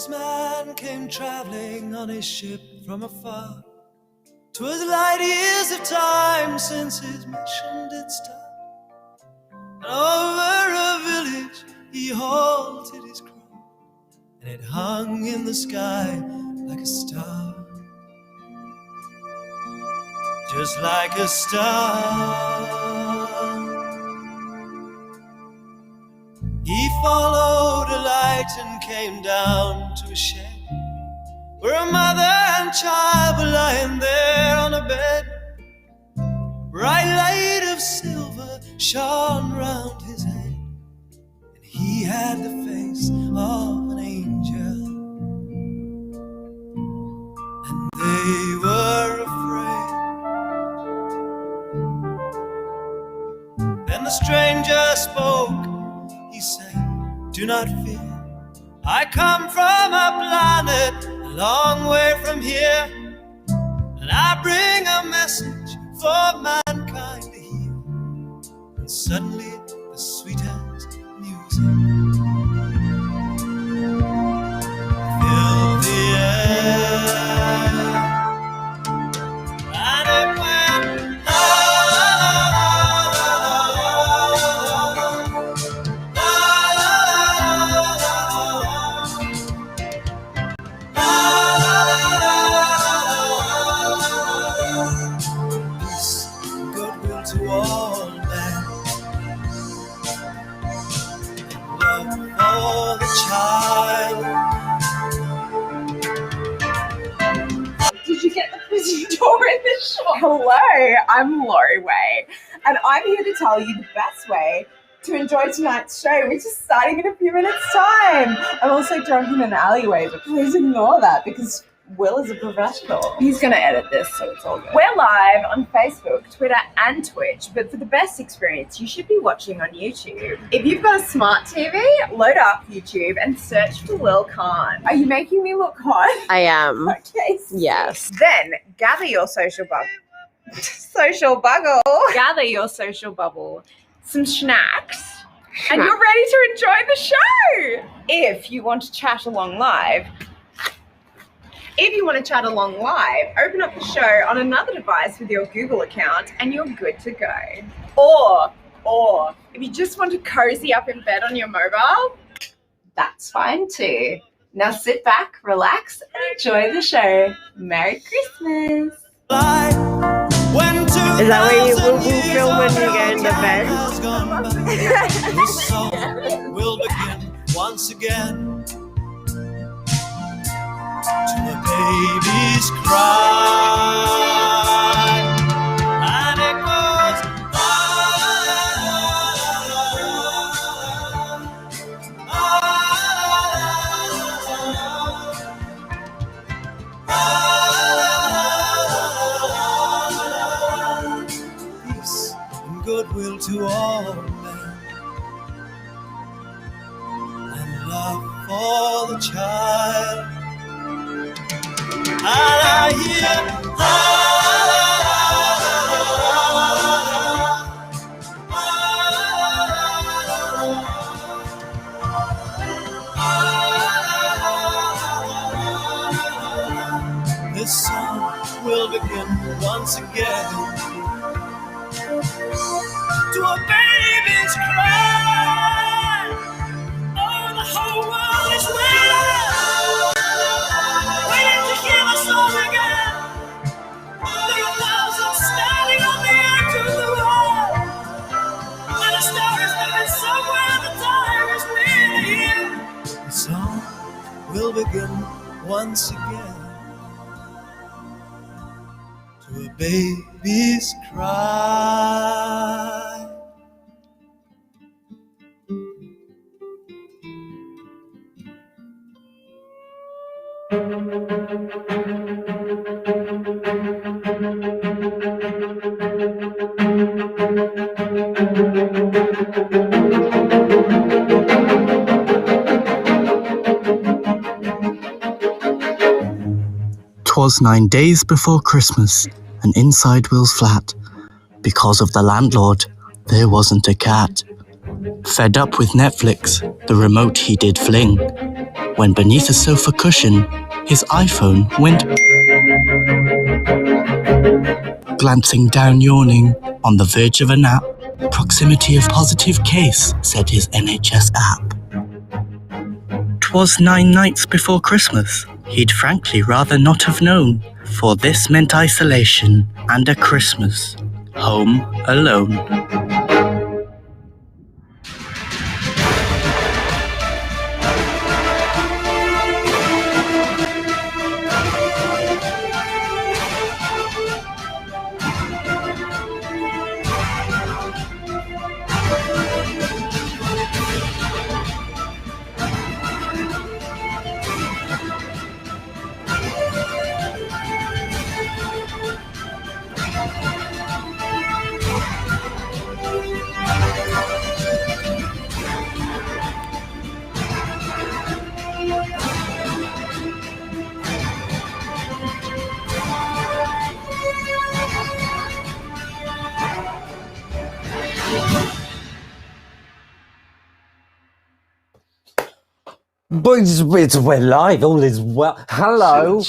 wise man came traveling on his ship from afar. 'Twas light years of time since his mission did start. And over a village he halted his crow, and it hung in the sky like a star. Just like a star. He followed a light and came down to a shed where a mother and child were lying there on a bed. Bright light of silver shone round his head, and he had the face of an angel, and they were afraid. Then the stranger spoke. He said, "Do not fear. I come from a planet a long way from here, and I bring a message for mankind to hear." And suddenly the sweetest music filled the air, and it went la la la la to all men, love for the child. Did you get the prison door in the shop? Hello, I'm Laurie Way, and I'm here to tell you the best way to enjoy tonight's show, which is starting in a few minutes' time. I'm also drunk in an alleyway, but please ignore that because Will is a professional. He's going to edit this, so it's all good. We're live on Facebook, Twitter, and Twitch, but for the best experience, you should be watching on YouTube. If you've got a smart TV, load up YouTube and search for WillCarne. Are you making me look hot? I am. Okay. Yes. Then gather your social bubble. Gather your social bubble, some snacks, and you're ready to enjoy the show. If you want to chat along live, open up the show on another device with your Google account and you're good to go. Or if you just want to cozy up in bed on your mobile, that's fine too. Now sit back, relax, and enjoy the show. Merry Christmas. Is that where you will film when you get into bed? The song will begin once again. To a baby's cry, and it goes la peace and goodwill to all men, and love for the child. And I hear this song will begin once again. To a baby's cry, oh, the whole world is waiting to hear the song again. There are thousands standing on the edge of the world, and a star is living somewhere. The time is nearly here. The song will begin once again. To a baby's cry. Twas 9 days before Christmas, and inside Will's flat, because of the landlord, there wasn't a cat. Fed up with Netflix, the remote he did fling, when beneath a sofa cushion, his iPhone went. Glancing down yawning, on the verge of a nap, proximity of positive case, said his NHS app. 'Twas 9 nights before Christmas. He'd frankly rather not have known, for this meant isolation and a Christmas home alone. Boys, we're live. All is well. Hello,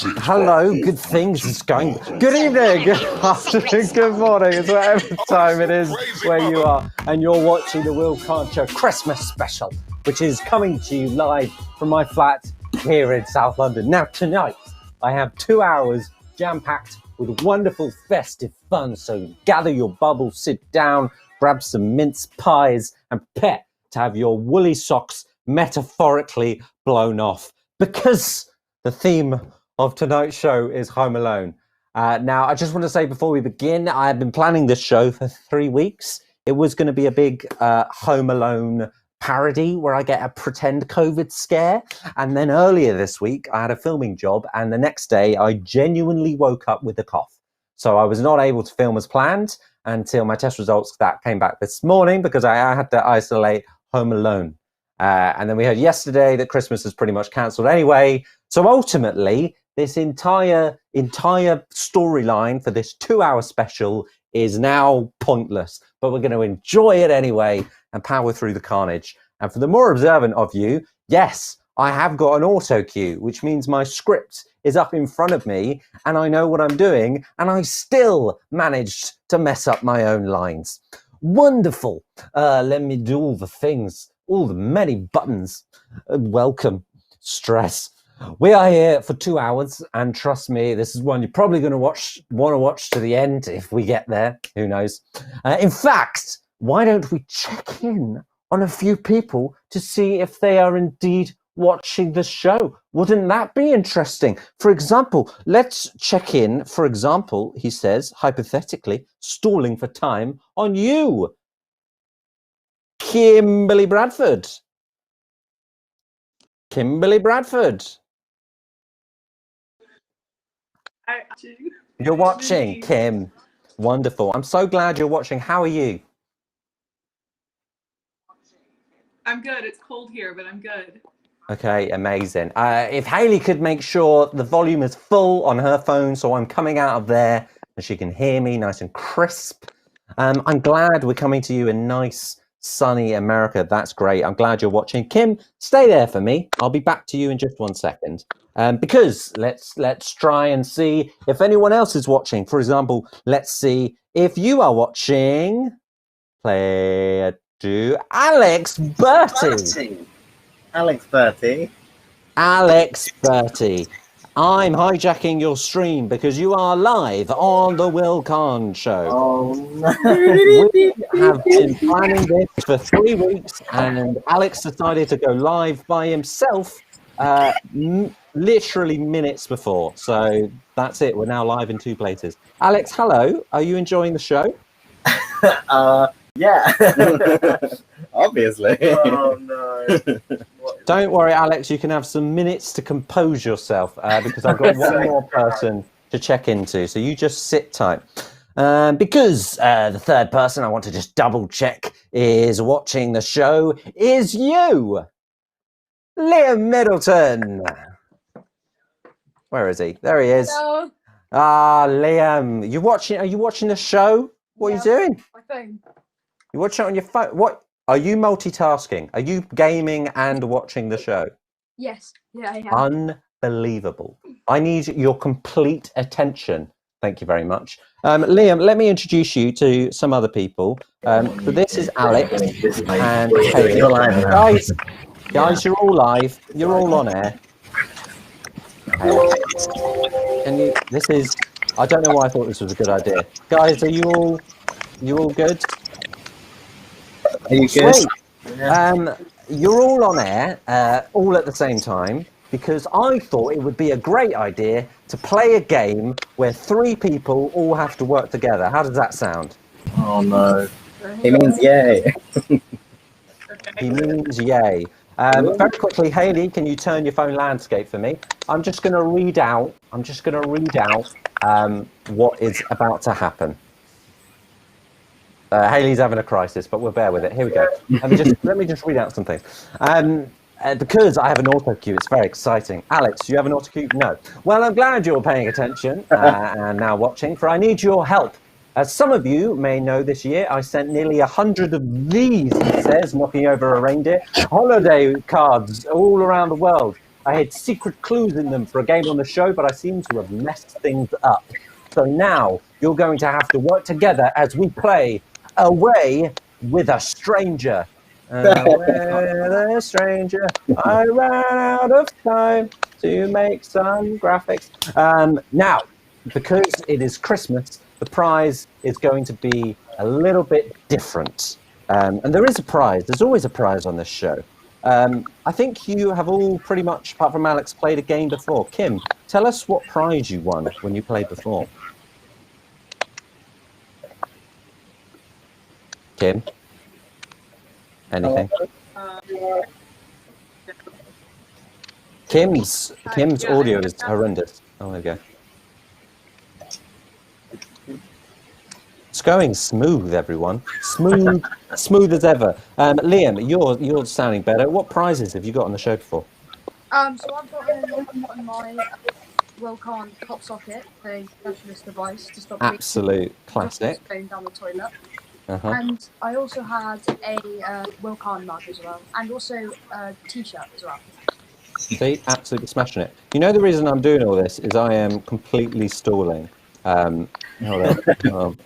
good things is going. Good evening, good afternoon, good morning. It's whatever time it is where you are, and you're watching the WillCarne Show Christmas special, which is coming to you live from my flat here in South London. Now tonight, I have 2 hours jam-packed with wonderful festive fun. So gather your bubbles, sit down, grab some mince pies, and prepare to have your woolly socks metaphorically blown off, because the theme of tonight's show is Home Alone. Now, I just want to say before we begin, I have been planning this show for 3 weeks. It was going to be a big Home Alone parody where I get a pretend COVID scare. And then earlier this week, I had a filming job, and the next day I genuinely woke up with a cough. So I was not able to film as planned until my test results that came back this morning, because I had to isolate Home Alone. And then we heard yesterday that Christmas is pretty much cancelled anyway. So ultimately, this entire storyline for this 2-hour special is now pointless. But we're going to enjoy it anyway and power through the carnage. And for the more observant of you, yes, I have got an auto cue, which means my script is up in front of me and I know what I'm doing, and I still managed to mess up my own lines. Wonderful. Let me do all the things. All the many buttons. Welcome, stress. We are here for 2 hours, and trust me, this is one you're probably going to want to watch to the end if we get there. Who knows? In fact, why don't we check in on a few people to see if they are indeed watching the show? Wouldn't that be interesting? For example, let's check in. For example, he says, hypothetically, stalling for time on you, Kimberly Bradford. Kimberly Bradford. You're watching, Kim. Wonderful. I'm so glad you're watching. How are you? I'm good. It's cold here, but I'm good. Okay, amazing. If Hayley could make sure the volume is full on her phone, so I'm coming out of there and she can hear me nice and crisp. I'm glad we're coming to you in nice, sunny America. That's great. I'm glad you're watching. Kim, stay there for me. I'll be back to you in just 1 second. Because let's try and see if anyone else is watching. For example, let's see if you are watching. Play to Alex Bertie. Alex Bertie. Alex Bertie. I'm hijacking your stream because you are live on the WillCarne Show. Oh no. We have been planning this for 3 weeks, and Alex decided to go live by himself literally minutes before. So that's it. We're now live in 2 places. Alex, hello. Are you enjoying the show? Yeah. Obviously. Oh no. Don't worry, Alex. You can have some minutes to compose yourself because I've got one more person to check into. So you just sit tight. Because the third person I want to just double check is watching the show is you, Liam Middleton. Where is he? There he is. Hello. Ah, Liam. Are you watching the show? What are you doing? My phone. You watch it on your phone. What are you multitasking? Are you gaming and watching the show? Yes. Yeah, I am. Unbelievable. I need your complete attention. Thank you very much. Liam, let me introduce you to some other people. So this is Alex and Haley. Guys, you're all live. You're all on air. This is, I don't know why I thought this was a good idea. Guys, are you all good? Are you good? Sweet. You're all on air, all at the same time, because I thought it would be a great idea to play a game where 3 people all have to work together. How does that sound? Oh no. He means yay. He means yay. Very quickly, Haley, can you turn your phone landscape for me? I'm just going to read out what is about to happen. Haley's having a crisis, but we'll bear with it. Here we go. Let me just read out some things. Because I have an auto cue, it's very exciting. Alex, do you have an auto cue? No. Well, I'm glad you're paying attention and now watching, for I need your help. As some of you may know, this year I sent nearly 100 of these, he says, knocking over a reindeer, holiday cards all around the world. I had secret clues in them for a game on the show, but I seem to have messed things up. So now you're going to have to work together as we play Away with a Stranger. Away with a stranger, I ran out of time to make some graphics. Now, because it is Christmas, the prize is going to be a little bit different. And there is a prize. There's always a prize on this show. I think you have all pretty much, apart from Alex, played a game before. Kim, tell us what prize you won when you played before. Kim? Anything? Kim's audio is horrendous. Oh, there we go. It's going smooth, everyone. Smooth as ever. Liam, you're sounding better. What prizes have you got on the show before? So I've got my WillCarne pop socket, a specialist device to stop Absolute classic. going down the toilet. Uh-huh. And I also had a WillCarne mug as well, and also a T-shirt as well. See, absolutely smashing it. You know the reason I'm doing all this is I am completely stalling. Hold on.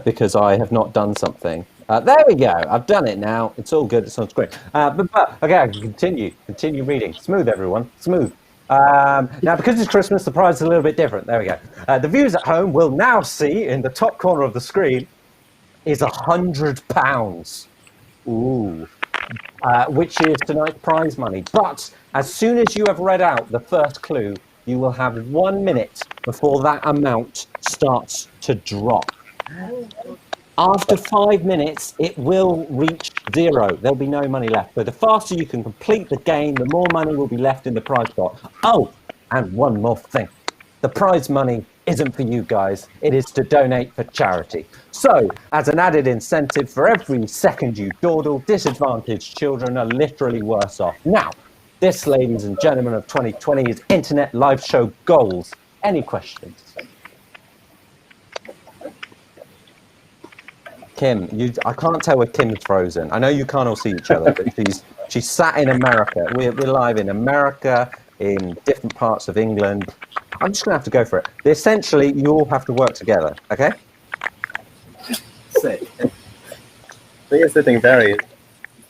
Because I have not done something. There we go. I've done it now. It's all good. It sounds great. But okay, I can continue reading. Smooth, everyone. Smooth. Now, because it's Christmas, the prize is a little bit different. There we go. The viewers at home will now see in the top corner of the screen is £100. Ooh. Which is tonight's prize money. But as soon as you have read out the first clue, you will have 1 minute before that amount starts to drop. After 5 minutes, it will reach 0. There'll be no money left. But the faster you can complete the game, the more money will be left in the prize pot. Oh, and one more thing. The prize money isn't for you guys. It is to donate for charity. So, as an added incentive, for every second you dawdle, disadvantaged children are literally worse off. Now, this, ladies and gentlemen of 2020, is Internet Live Show Goals. Any questions? Kim, I can't tell if Kim's frozen. I know you can't all see each other, but she's sat in America. We're live in America, in different parts of England. I'm just going to have to go for it. Essentially, you all have to work together, okay? Sick. So you're sitting very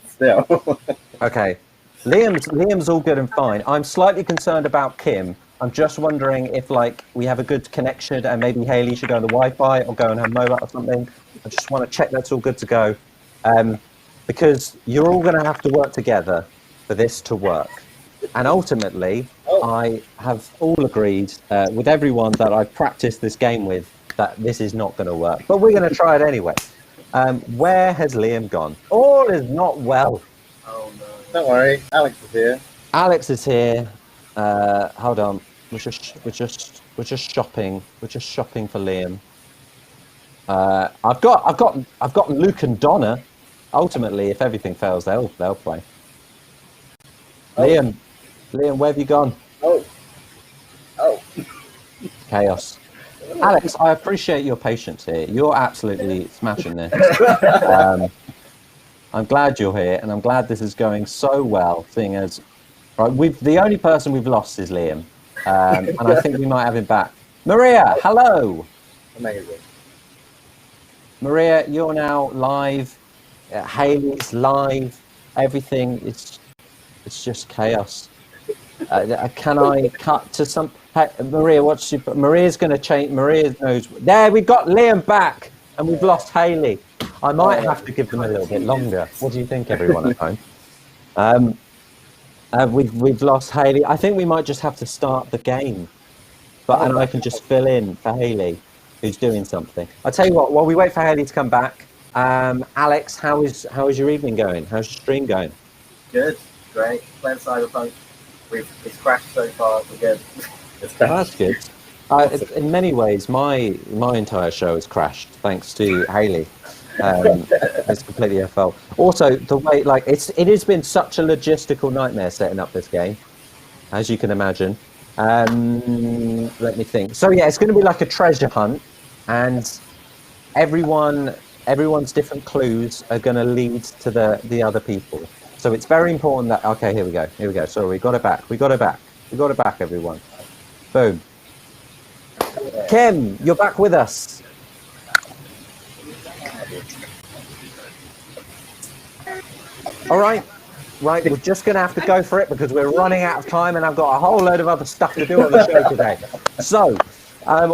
still. Okay. Liam's all good and fine. I'm slightly concerned about Kim. I'm just wondering if, like, we have a good connection and maybe Haley should go on the Wi-Fi or go on her mobile or something. I just want to check that's all good to go. Because you're all going to have to work together for this to work. And ultimately, I have all agreed with everyone that I've practiced this game with that this is not going to work. But we're going to try it anyway. Where has Liam gone? All is not well. Oh no. Don't worry, Alex is here. Alex is here. Hold on. We're just shopping. We're just shopping for Liam. I've got Luke and Donna. Ultimately, if everything fails, they'll play. Liam, where have you gone? Oh. Chaos. Alex, I appreciate your patience here. You're absolutely smashing this. I'm glad you're here, and I'm glad this is going so well, seeing as Right, the only person we've lost is Liam, and I think we might have him back. Maria, hello. Amazing. Maria, you're now live. Hayley's live. Everything it's just chaos. Can I cut to some? Hey, Maria, Maria's going to change. Maria knows. There, we got Liam back, and we've lost Hayley. I might have to give them a little bit longer. What do you think, everyone at home? We've lost Hayley. I think we might just have to start the game, and I can just fill in for Hayley, who's doing something. I'll tell you what. While we wait for Hayley to come back, Alex, how is your evening going? How's your stream going? Good, great. Playing Cyberpunk. It's crashed so far. We're good. That's good. In many ways, my entire show has crashed thanks to Hayley. It's completely her fault. Also, the way it has been such a logistical nightmare setting up this game, as you can imagine. Let me think. So yeah, it's going to be like a treasure hunt, and everyone's different clues are going to lead to the other people. So it's very important that okay, here we go. Sorry, we got it back, everyone. Boom. Kim, you're back with us. All right, we're just going to have to go for it because we're running out of time and I've got a whole load of other stuff to do on the show today. So,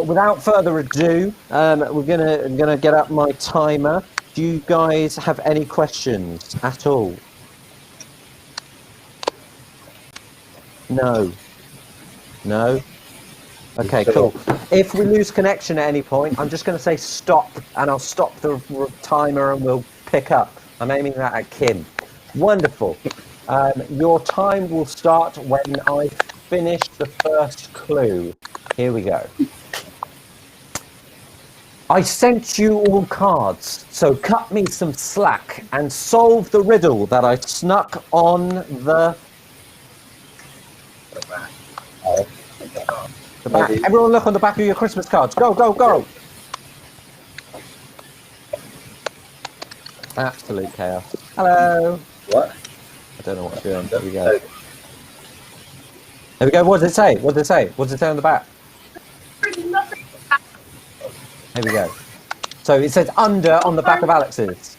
without further ado, we're gonna get up my timer. Do you guys have any questions at all? No. Okay, cool. If we lose connection at any point, I'm just going to say stop, and I'll stop the timer and we'll pick up. I'm aiming that at Kim. Wonderful. Your time will start when I finish the first clue. Here we go. I sent you all cards, so cut me some slack and solve the riddle that I snuck on the back. Everyone look on the back of your Christmas cards. Go, go, go. Absolute chaos. Hello. What? I don't know what's going on. There we go. There we go. What does it say? What does it say? What does it say on the back? There we go. So it says under on the back of Alex's.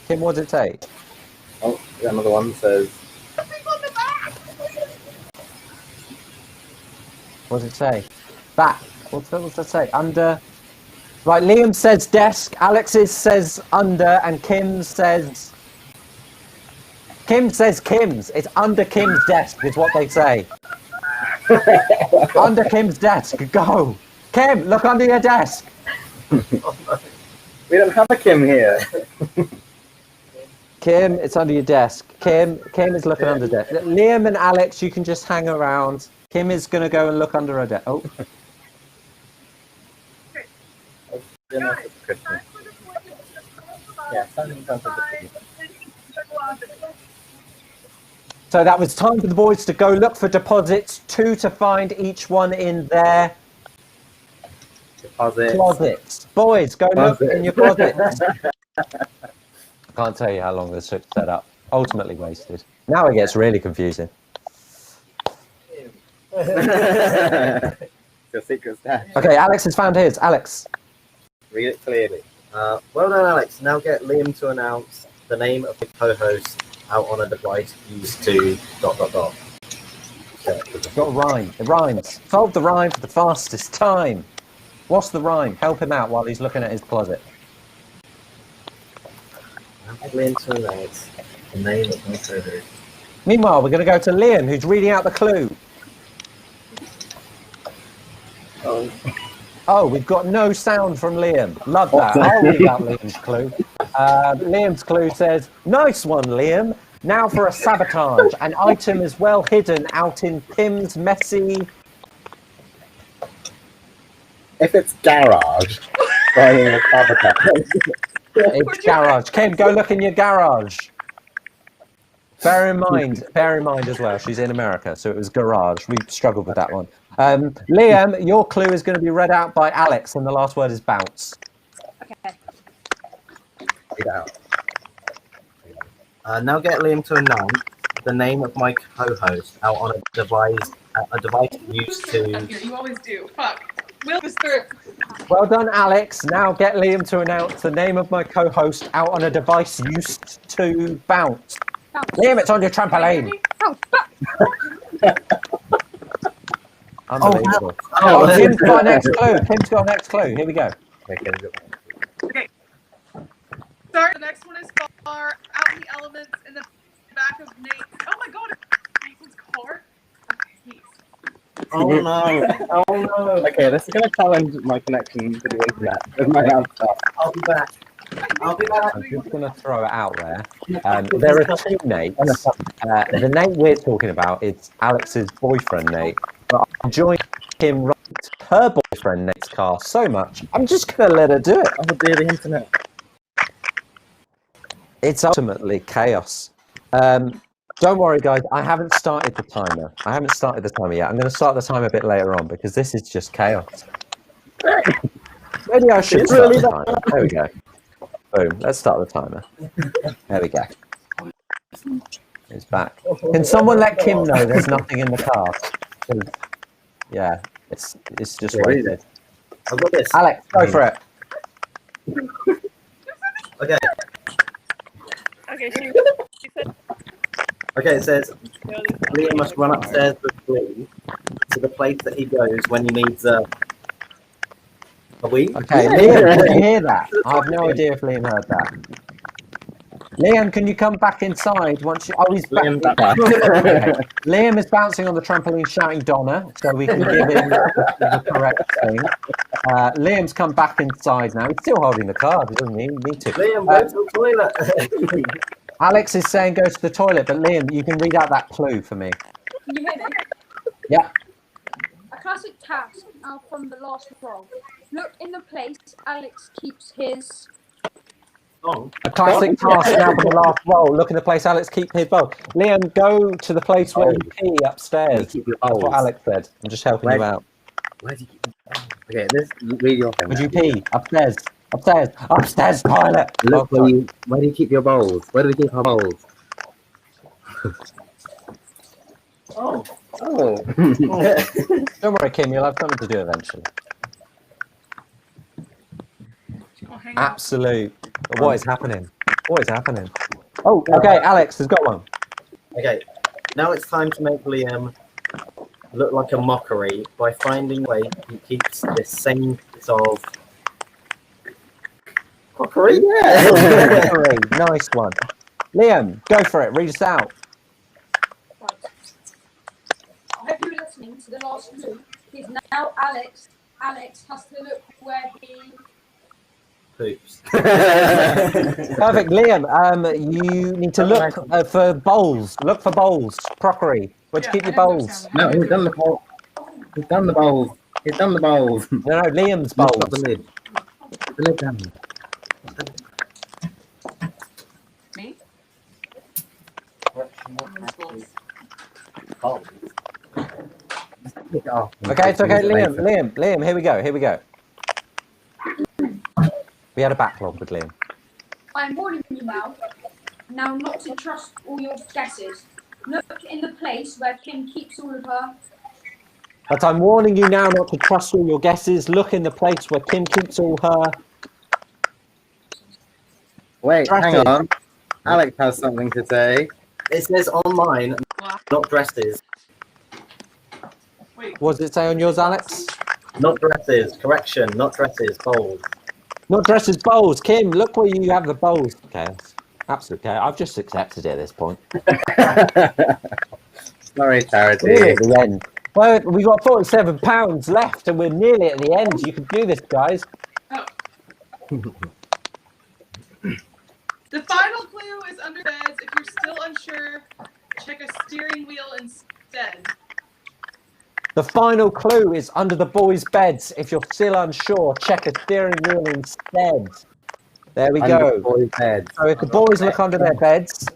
Kim, what does it say? Oh, another one says. What does it say? Back. What's that say? Under. Right, Liam says desk, Alex's says under, and Kim says Kim's. It's under Kim's desk, is what they say. Under Kim's desk. Go. Kim, look under your desk. We don't have a Kim here. Kim, it's under your desk. Kim is looking under desk. Liam and Alex, you can just hang around. Kim is going to go and look under her desk. Oh. So that was time for the boys to go look for deposits, 2 to find each one in their closets. Boys, go look in your closets. I can't tell you how long this took to set up. Ultimately wasted. Now it gets really confusing. Your secret stash. Okay, Alex has found his. Alex. Read it clearly. Well done, Alex. Now get Liam to announce the name of the co-host out on a device used to ... It's got a rhyme. It rhymes. Solve the rhyme for the fastest time. What's the rhyme? Help him out while he's looking at his closet. Now get Liam to announce the name of my co-host. Meanwhile, we're going to go to Liam, who's reading out the clue. Oh, we've got no sound from Liam. Love that. I'll read out Liam's clue. Liam's clue says, nice one, Liam. Now for a sabotage. An item is well hidden out in Kim's messy... If it's garage, finding a sabotage. It's garage. Kim, go look in your garage. Bear in mind as well, she's in America, so it was garage. We struggled with that one. Liam, your clue is going to be read out by Alex, and the last word is bounce. Okay. Read out. Now get Liam to announce the name of my co-host out on a device used to. You always do. Fuck. Will was through. Well done, Alex. Now get Liam to announce the name of my co-host out on a device used to bounce. Liam, it's on your trampoline. Unbelievable. Tim's got next clue. Tim's got next clue. Here we go. Okay. Sorry, the next one is far out in the elements in the back of Nate. Oh my god, Nathan's car. Okay, Oh no! Oh no! Okay, this is going to challenge my connection to the internet with my laptop. I'll be back. I'll be back. I'm just going to throw it out there. There are two Nates. The Nate we're talking about is Alex's boyfriend, Nate. But I'm enjoying him ride her boyfriend, Nate's car so much, I'm just going to let her do it. Oh dear, the internet. It's ultimately chaos. Don't worry, guys. I haven't started the timer. I haven't started the timer yet. I'm going to start the timer a bit later on because this is just chaos. Maybe I should start the timer. There we go. Boom. Let's start the timer. There we go. It's back. Can someone let Kim know there's nothing in the car? 'Cause, yeah, it's just wasted. I've got this. Alex, go for it. Okay. Okay, Okay, it says Liam must run upstairs with Glee to the place that he goes when he needs a wee. Okay, Liam, did you hear that? I have no idea if Liam heard that. Liam, can you come back inside once you... Oh, he's back. Okay. Liam is bouncing on the trampoline shouting Donna, so we can give him the correct thing. Liam's come back inside now. He's still holding the card. He doesn't need to. Liam, go to the toilet. Alex is saying go to the toilet, but Liam, you can read out that clue for me. Can you hear me? Yeah. A classic task from the last roll. Look in the place Alex keeps his... A classic task now for the last roll. Look in the place Alex keeps his bowl. Liam, go to the place where you pee upstairs. That's what Alex said. I'm just helping you out. Where do you keep... Okay, this read your thing. Would you pee? Upstairs. Upstairs. Upstairs toilet. Look, where do you keep your bowls? Where do we keep our bowls? Oh. Don't worry, Kim. You'll have something to do eventually. Absolute. What is happening? What is happening? Oh, okay. Alex has got one. Okay, now it's time to make Liam look like a mockery by finding a way he keeps this same piece of mockery. Yeah. Nice one. Liam, go for it. Read us out. Right. I hope you're listening to the last clue. Because now Alex has to look where he... Poops. Perfect, Liam. You need to look for bowls. Look for bowls. Crockery. Where'd you keep your bowls? No, he's done the bowl. He's done the bowls. He's done the bowls. No, Liam's bowls. The lid. The lid down. Me? Okay, it's okay, Liam. Here we go. We had a backlog with Liam. I'm warning you now not to trust all your guesses. Look in the place where Kim keeps all of her... But I'm warning you now not to trust all your guesses. Look in the place where Kim keeps all her... Wait, dresses. hang on. Alex has something to say. It says on mine, not dresses. Wait. What does it say on yours, Alex? Not dresses. Correction, not dresses. Bold. Not dresses, bowls. Kim, look where you have the bowls. Okay, absolute okay. I've just accepted it at this point. Sorry, Charity. Nearly at the end. Well, we've got £47 left and we're nearly at the end. You can do this, guys. Oh. The final clue is under beds. If you're still unsure, check a steering wheel instead. The final clue is under the boys' beds. If you're still unsure, check a steering wheel instead. There we go. Boys' beds. So if the boys look under their beds...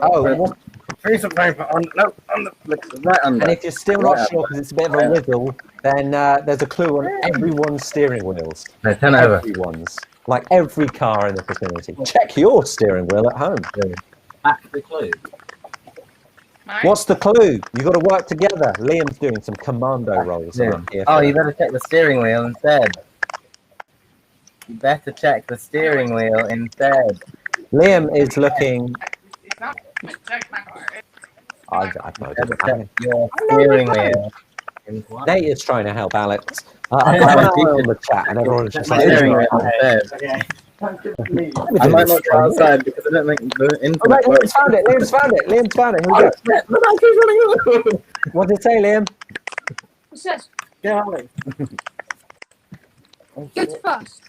Oh, what? Piece of paper on, no, on the, right under. And if you're still not sure because it's a bit of a riddle, then there's a clue on everyone's steering wheels. No, turn over. Everyone's. Like every car in the vicinity. Check your steering wheel at home. back the clue. What's the clue? You got to work together. Liam's doing some commando rolls. Yeah. I'm here Oh, for you it. better check the steering wheel instead. You better check the steering wheel instead. Liam is looking. It's not check my car. I've no You better idea. check your steering wheel. Nate is trying to help Alex. I've got an eye on the chat, and everyone's just like, Steering wheel instead. Okay. I might not go outside because I don't think the Oh, internet mate, works. Liam's found it. Liam's found it. Liam's found it. Here we go. What did it say, Liam? It says, Go, Alex. go to first.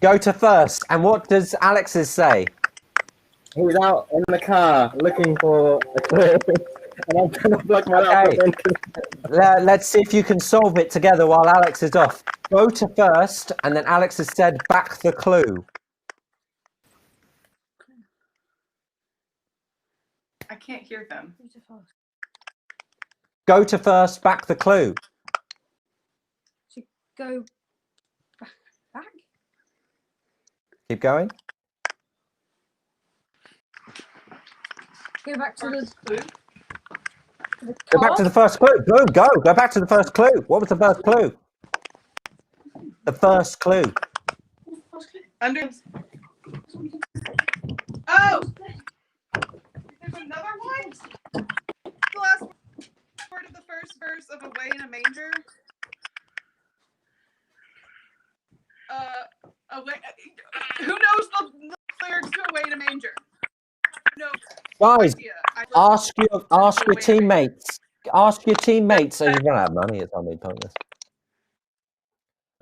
Go to first. And what does Alex's say? He's out in the car looking for a clue. And I'm trying to plug my laptop in. Let's see if you can solve it together while Alex is off. Go to first, and then Alex has said, back the clue. I can't hear them. Go to first. Go to first, back the clue. So go back. Keep going. Go back to the Go back to the first clue. Boom, go. Go back to the first clue. What was the first clue? The first clue. Under. Oh! There's another one? The last word of the first verse of Away in a Manger. Away. Who knows the lyrics to Away in a Manger? No. Guys, idea. ask your teammates. Ask your teammates. So you've run out of money. It's on me, pointless.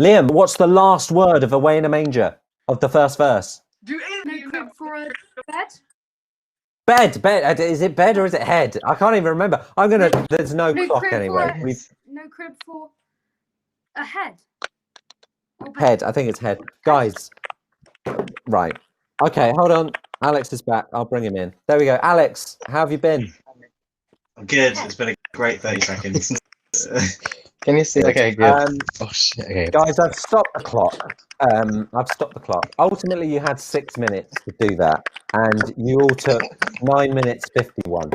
Liam, what's the last word of Away in a Manger of the first verse? Do any of you know? For a bed. Bed. Is it bed or is it head? I can't even remember. There's no clock crib anyway. No crib for a head. Or bed. Head. I think it's head. Guys. Right. Okay, hold on. Alex is back. I'll bring him in. There we go. Alex, how have you been? I'm good. It's been a great 30 seconds. Can you see? Okay, good. Oh shit. Okay. Guys, I've stopped the clock. Ultimately, you had 6 minutes to do that, and you all took 9 minutes 51.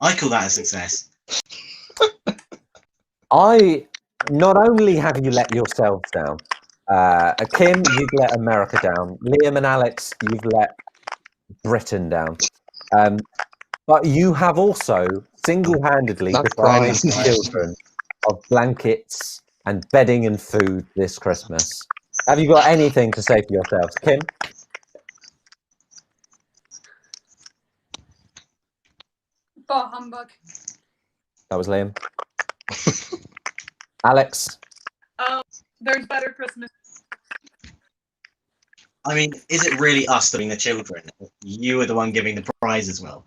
I call that a success. Not only have you let yourselves down, Kim, you've let America down. Liam and Alex, you've let Britain down. But you have also single-handedly deprived children of blankets and bedding and food this Christmas. Have you got anything to say for yourselves? Kim? Bar humbug. That was Liam. Alex? There's better Christmas. I mean, is it really us doing the children? You are the one giving the prize as well.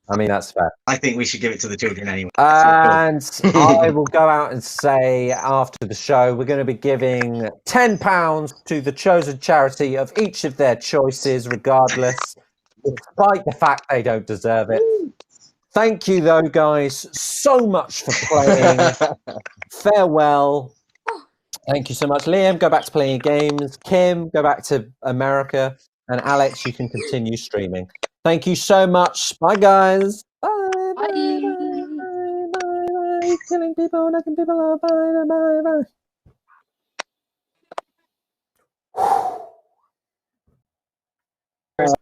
I mean, that's fair. I think we should give it to the children anyway. And I will go out and say after the show, we're going to be giving £10 to the chosen charity of each of their choices, regardless, despite the fact they don't deserve it. Thank you, though, guys, so much for playing. Farewell. Thank you so much. Liam, go back to playing games. Kim, go back to America. And Alex, you can continue streaming. Thank you so much. Bye, guys. Bye. Bye. Bye. Bye. Bye. Killing people, knocking people out. Bye. Bye. Bye.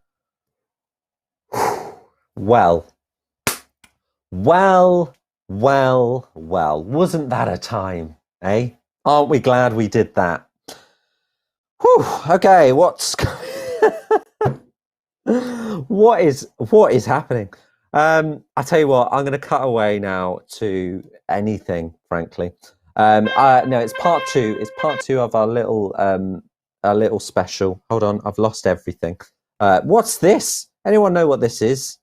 Well. Wasn't that a time, eh? Aren't we glad we did that? Whew. Okay, what is happening? I tell you what, I'm going to cut away now to anything, frankly. No, it's part two. It's part two of our little special. Hold on, I've lost everything. What's this? Anyone know what this is?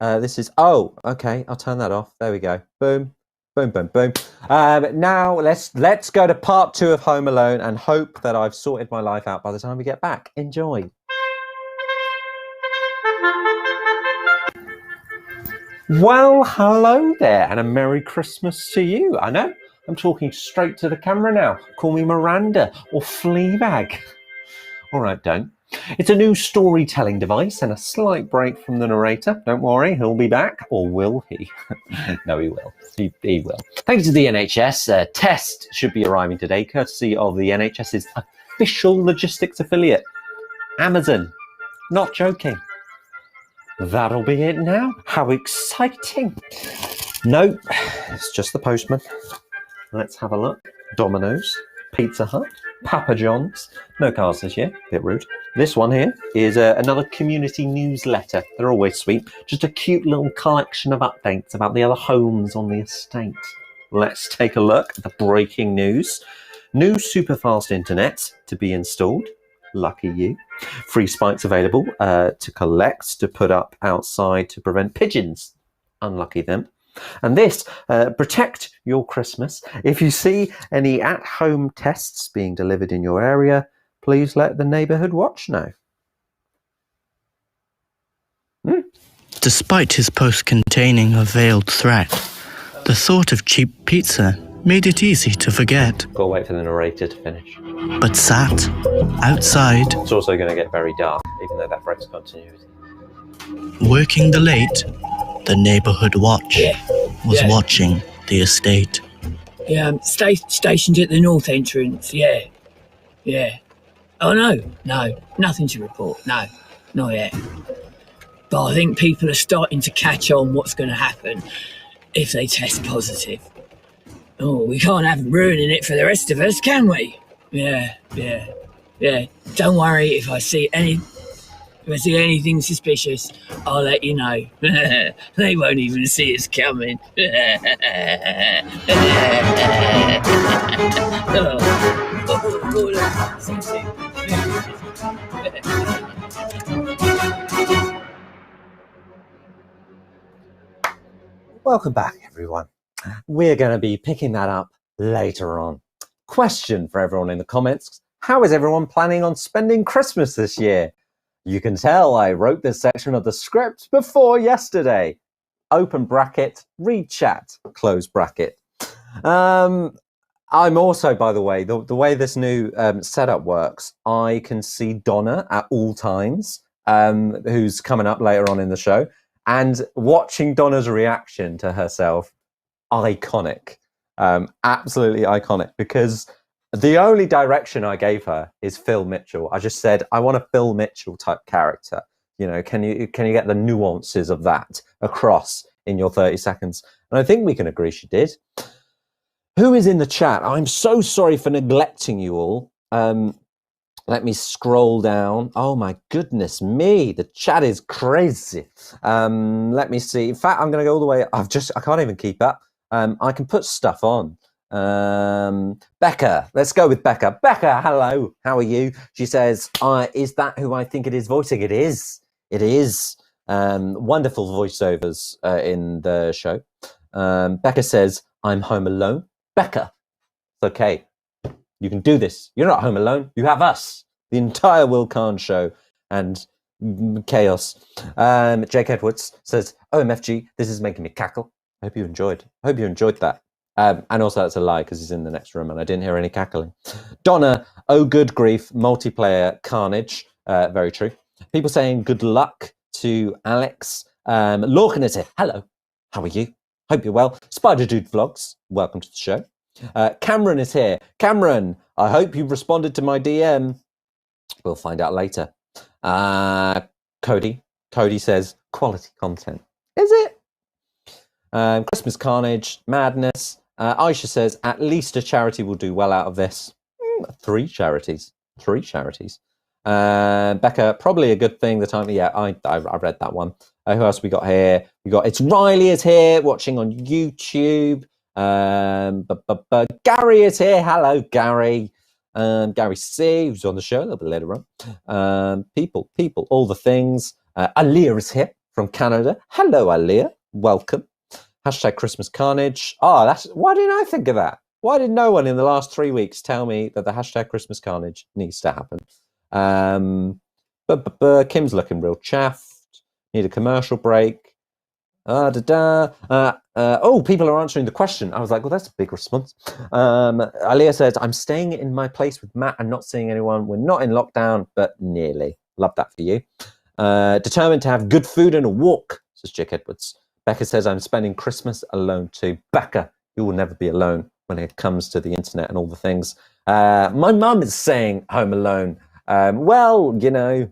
This is, oh, okay, I'll turn that off. There we go. Boom. Now let's go to part two of Home Alone and hope that I've sorted my life out by the time we get back. Enjoy. Well, hello there, and a Merry Christmas to you. I know, I'm talking straight to the camera now. Call me Miranda or Fleabag All right, don't. It's a new storytelling device and a slight break from the narrator. Don't worry, he'll be back. Or will he? No, he will. He will. Thanks to the NHS, a test should be arriving today, courtesy of the NHS's official logistics affiliate, Amazon. Not joking. That'll be it now. How exciting. No, it's just the postman. Let's have a look. Domino's, Pizza Hut, Papa John's. No cars this year, bit rude. This one here is another community newsletter. They're always sweet. Just a cute little collection of updates about the other homes on the estate. Let's take a look at the breaking news. New superfast internet to be installed. Lucky you. Free spikes available to collect, to put up outside to prevent pigeons. Unlucky them. And this, protect your Christmas. If you see any at-home tests being delivered in your area, please let the neighbourhood watch know. Despite his post containing a veiled threat, the thought of cheap pizza made it easy to forget. Gotta wait for the narrator to finish. But sat outside, It's also going to get very dark, even though that breaks continuity. working the late, the neighbourhood watch was watching the estate. Yeah, stationed at the north entrance, yeah. Oh, no, nothing to report, no, not yet. But I think people are starting to catch on what's going to happen if they test positive. Oh, we can't have them ruining it for the rest of us, can we? Yeah. Don't worry, if I see anything suspicious, I'll let you know. They won't even see us coming. Welcome back, everyone. We're going to be picking that up later on. Question for everyone in the comments. How is everyone planning on spending Christmas this year? You can tell I wrote this section of the script before yesterday. Open bracket, read chat, close bracket. I'm also, by the way, the way this new setup works, I can see Donna at all times, who's coming up later on in the show, and watching Donna's reaction to herself, iconic. Absolutely iconic, because the only direction I gave her is Phil Mitchell. I just said, I want a Phil Mitchell type character. You know, can you get the nuances of that across in your 30 seconds? And I think we can agree she did. Who is in the chat? I'm so sorry for neglecting you all. Let me scroll down. Oh my goodness me, the chat is crazy. Let me see. In fact, I'm going to go all the way. I can't even keep up. I can put stuff on. Becca, let's go with Becca. Becca, hello, how are you? She says, is that who I think it is voicing? It is. Wonderful voiceovers in the show. Becca says, I'm home alone. Becca, it's okay. You can do this. You're not home alone. You have us, the entire WillCarne show and chaos. Jake Edwards says, OMFG, this is making me cackle. I hope you enjoyed that. And also that's a lie because he's in the next room and I didn't hear any cackling. Donna, oh good grief, multiplayer carnage. Very true. People saying good luck to Alex. Lorcan is here. Hello, how are you? Hope you're well. Spider Dude Vlogs, welcome to the show. Cameron is here. Cameron, I hope you've responded to my DM. We'll find out later. Cody says quality content. Is it? Christmas Carnage, Madness. Aisha says, at least a charity will do well out of this. 3 charities. Becca, probably a good thing. The time, yeah, I read that one. Who else we got here? It's Riley is here, watching on YouTube. Gary is here. Hello, Gary. Gary C, who's on the show a little bit later on. People, all the things. Aaliyah is here from Canada. Hello, Aaliyah. Welcome. Hashtag Christmas Carnage. Why didn't I think of that? Why did no one in the last 3 weeks tell me that the hashtag Christmas Carnage needs to happen? Kim's looking real chaffed. Need a commercial break. Oh, people are answering the question. I was like, well, that's a big response. Aliyah says, I'm staying in my place with Matt and not seeing anyone. We're not in lockdown, but nearly. Love that for you. Determined to have good food and a walk, says Chick Edwards. Becca says, I'm spending Christmas alone too. Becca, you will never be alone when it comes to the internet and all the things. My mum is saying home alone. Well, you know,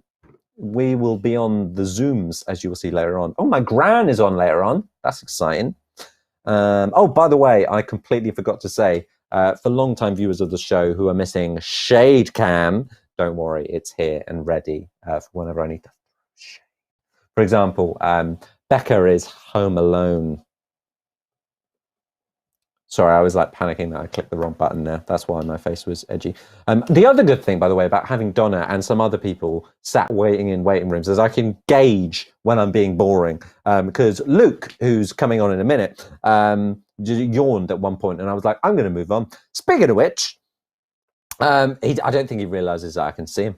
we will be on the Zooms, as you will see later on. Oh, my gran is on later on. That's exciting. Oh, by the way, I completely forgot to say, for long-time viewers of the show who are missing Shade Cam, don't worry, it's here and ready for whenever I need to. For example, Becca is home alone. Sorry, I was like panicking that I clicked the wrong button there. That's why my face was edgy. The other good thing, by the way, about having Donna and some other people sat waiting in waiting rooms is I can gauge when I'm being boring. Because Luke, who's coming on in a minute, yawned at one point and I was like, I'm going to move on. Speaking of which, I don't think he realizes that I can see him.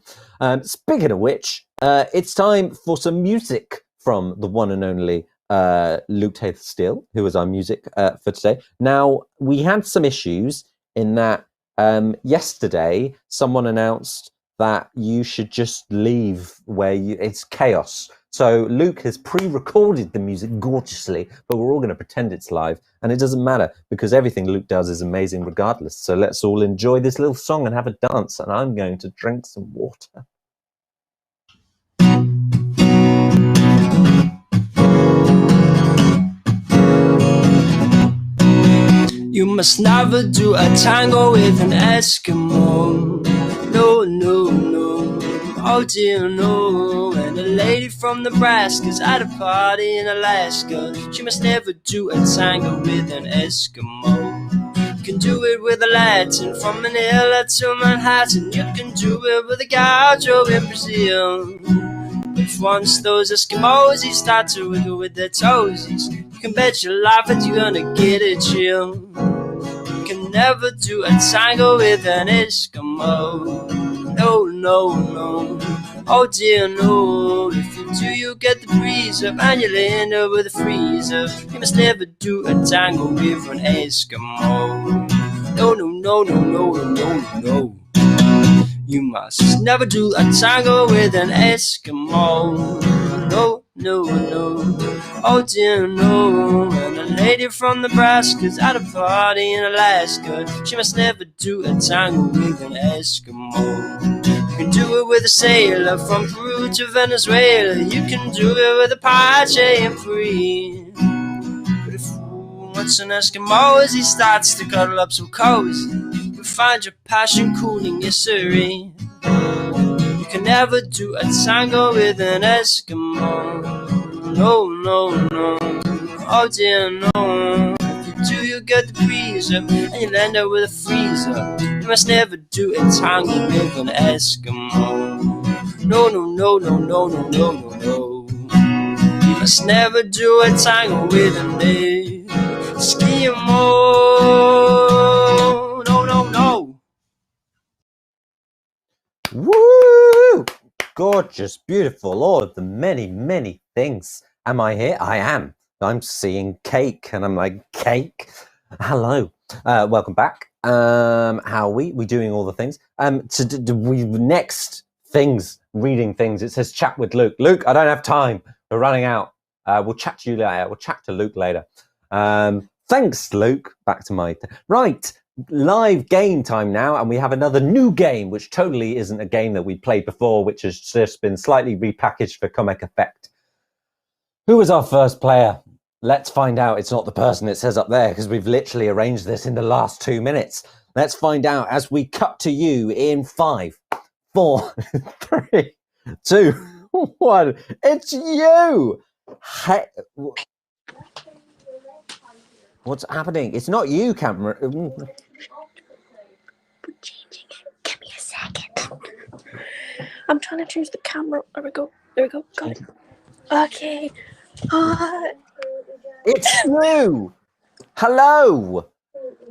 Speaking of which, it's time for some music from the one and only Luke Taylor Steele, who was our music for today. Now, we had some issues in that yesterday someone announced that you should just leave where it's chaos. So Luke has pre-recorded the music gorgeously, but we're all going to pretend it's live, and it doesn't matter because everything Luke does is amazing regardless. So let's all enjoy this little song and have a dance, and I'm going to drink some water. You must never do a tango with an Eskimo. No, no, no. Oh dear, no. And a lady from Nebraska's at a party in Alaska. She must never do a tango with an Eskimo. You can do it with a Latin from Manila to Manhattan. You can do it with a gaucho in Brazil. If once those Eskimos start to wiggle with their toesies, you can bet your life that you're gonna get a chill. You can never do a tango with an Eskimo. No, no, no. Oh dear, no. If you do, you get the breeze up and you'll end up with a freezer. You must never do a tango with an Eskimo. No, no, no, no, no, no, no. You must never do a tango with an Eskimo. No, no, no. Oh dear, no. And a lady from Nebraska's at a party in Alaska. She must never do a tango with an Eskimo. You can do it with a sailor from Peru to Venezuela. You can do it with a Apache in Free. But if once an Eskimo as he starts to cuddle up so cozy, you find your passion cooling your siree. You can never do a tango with an Eskimo. No, no, no. Oh dear, no. If you do, you get the breeze up and you'll end up with a freezer. You must never do a tango with an Eskimo. No, no, no, no, no, no, no, no, no. You must never do a tango with an Eskimo. No, no, no. Woo! Gorgeous, beautiful, all of the many, many things. Am I here? I am. I'm seeing cake, and I'm like, cake? Hello. Welcome back. How are we? We doing all the things. Next things, reading things. It says chat with Luke. Luke, I don't have time. We're running out. We'll chat to you later. We'll chat to Luke later. Thanks, Luke. Back to my... Right. Live game time now, and we have another new game, which totally isn't a game that we played before, which has just been slightly repackaged for comic effect. Who was our first player? Let's find out. It's not the person it says up there, because we've literally arranged this in the last 2 minutes. Let's find out as we cut to you in 5, 4, 3, 2, 1. It's you! Hey, what's happening? It's not you, camera. Give me a second. I'm trying to choose the camera. There we go. There we go. Got it. Okay. It's you! Hello!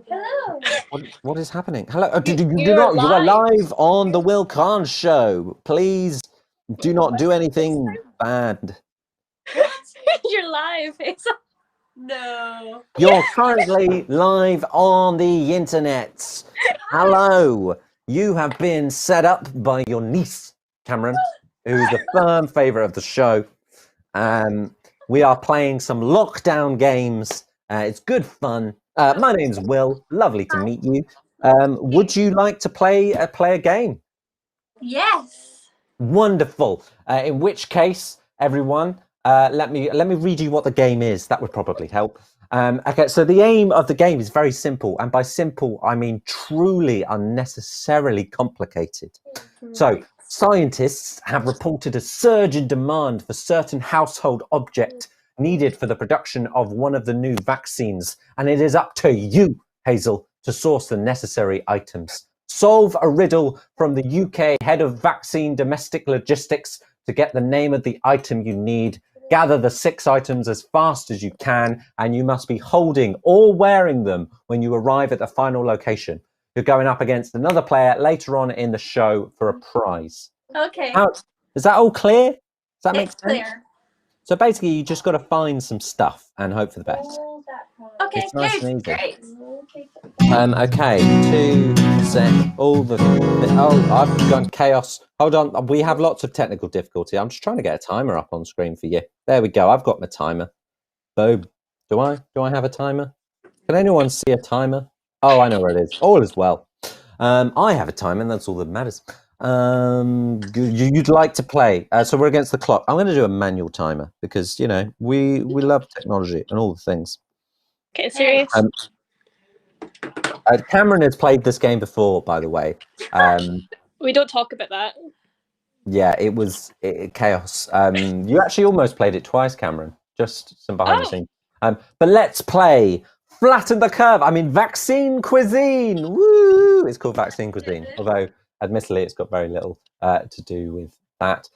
Hello. What is happening? Hello. You are live on the WillCarne show. Please do not do anything bad. You're live. Hazel. No. You're currently live on the internet. Hello. You have been set up by your niece, Cameron, who's a firm favourite of the show. We are playing some lockdown games. It's good fun. My name's Will. Lovely to meet you. Would you like to play a game? Yes. Wonderful. In which case, everyone, let me read you what the game is. That would probably help. Okay, so the aim of the game is very simple, and by simple I mean truly unnecessarily complicated. So scientists have reported a surge in demand for certain household object needed for the production of one of the new vaccines, and it is up to you, Hazel, to source the necessary items. Solve a riddle from the UK head of vaccine domestic logistics to get the name of the item you need. Gather the 6 items as fast as you can, and you must be holding or wearing them when you arrive at the final location. You're going up against another player later on in the show for a prize. Okay. Is that all clear? Does that make sense? Clear. So basically, you just got to find some stuff and hope for the best. Okay, It's nice and easy. great. Okay, 2 sec. All the oh, I've gone chaos. Hold on, we have lots of technical difficulty. I'm just trying to get a timer up on screen for you. There we go. I've got my timer. Boom. Do I have a timer? Can anyone see a timer? Oh, I know where it is. All is well. I have a timer, and that's all that matters. You'd like to play, so we're against the clock. I'm going to do a manual timer because we love technology and all the things. Okay, serious. Cameron has played this game before, by the way. We don't talk about that. Yeah, it was chaos. You actually almost played it twice, Cameron. Just some behind the scenes. But let's play Flatten the Curve. I mean, Vaccine Cuisine. Woo! It's called Vaccine Cuisine, although admittedly it's got very little to do with that.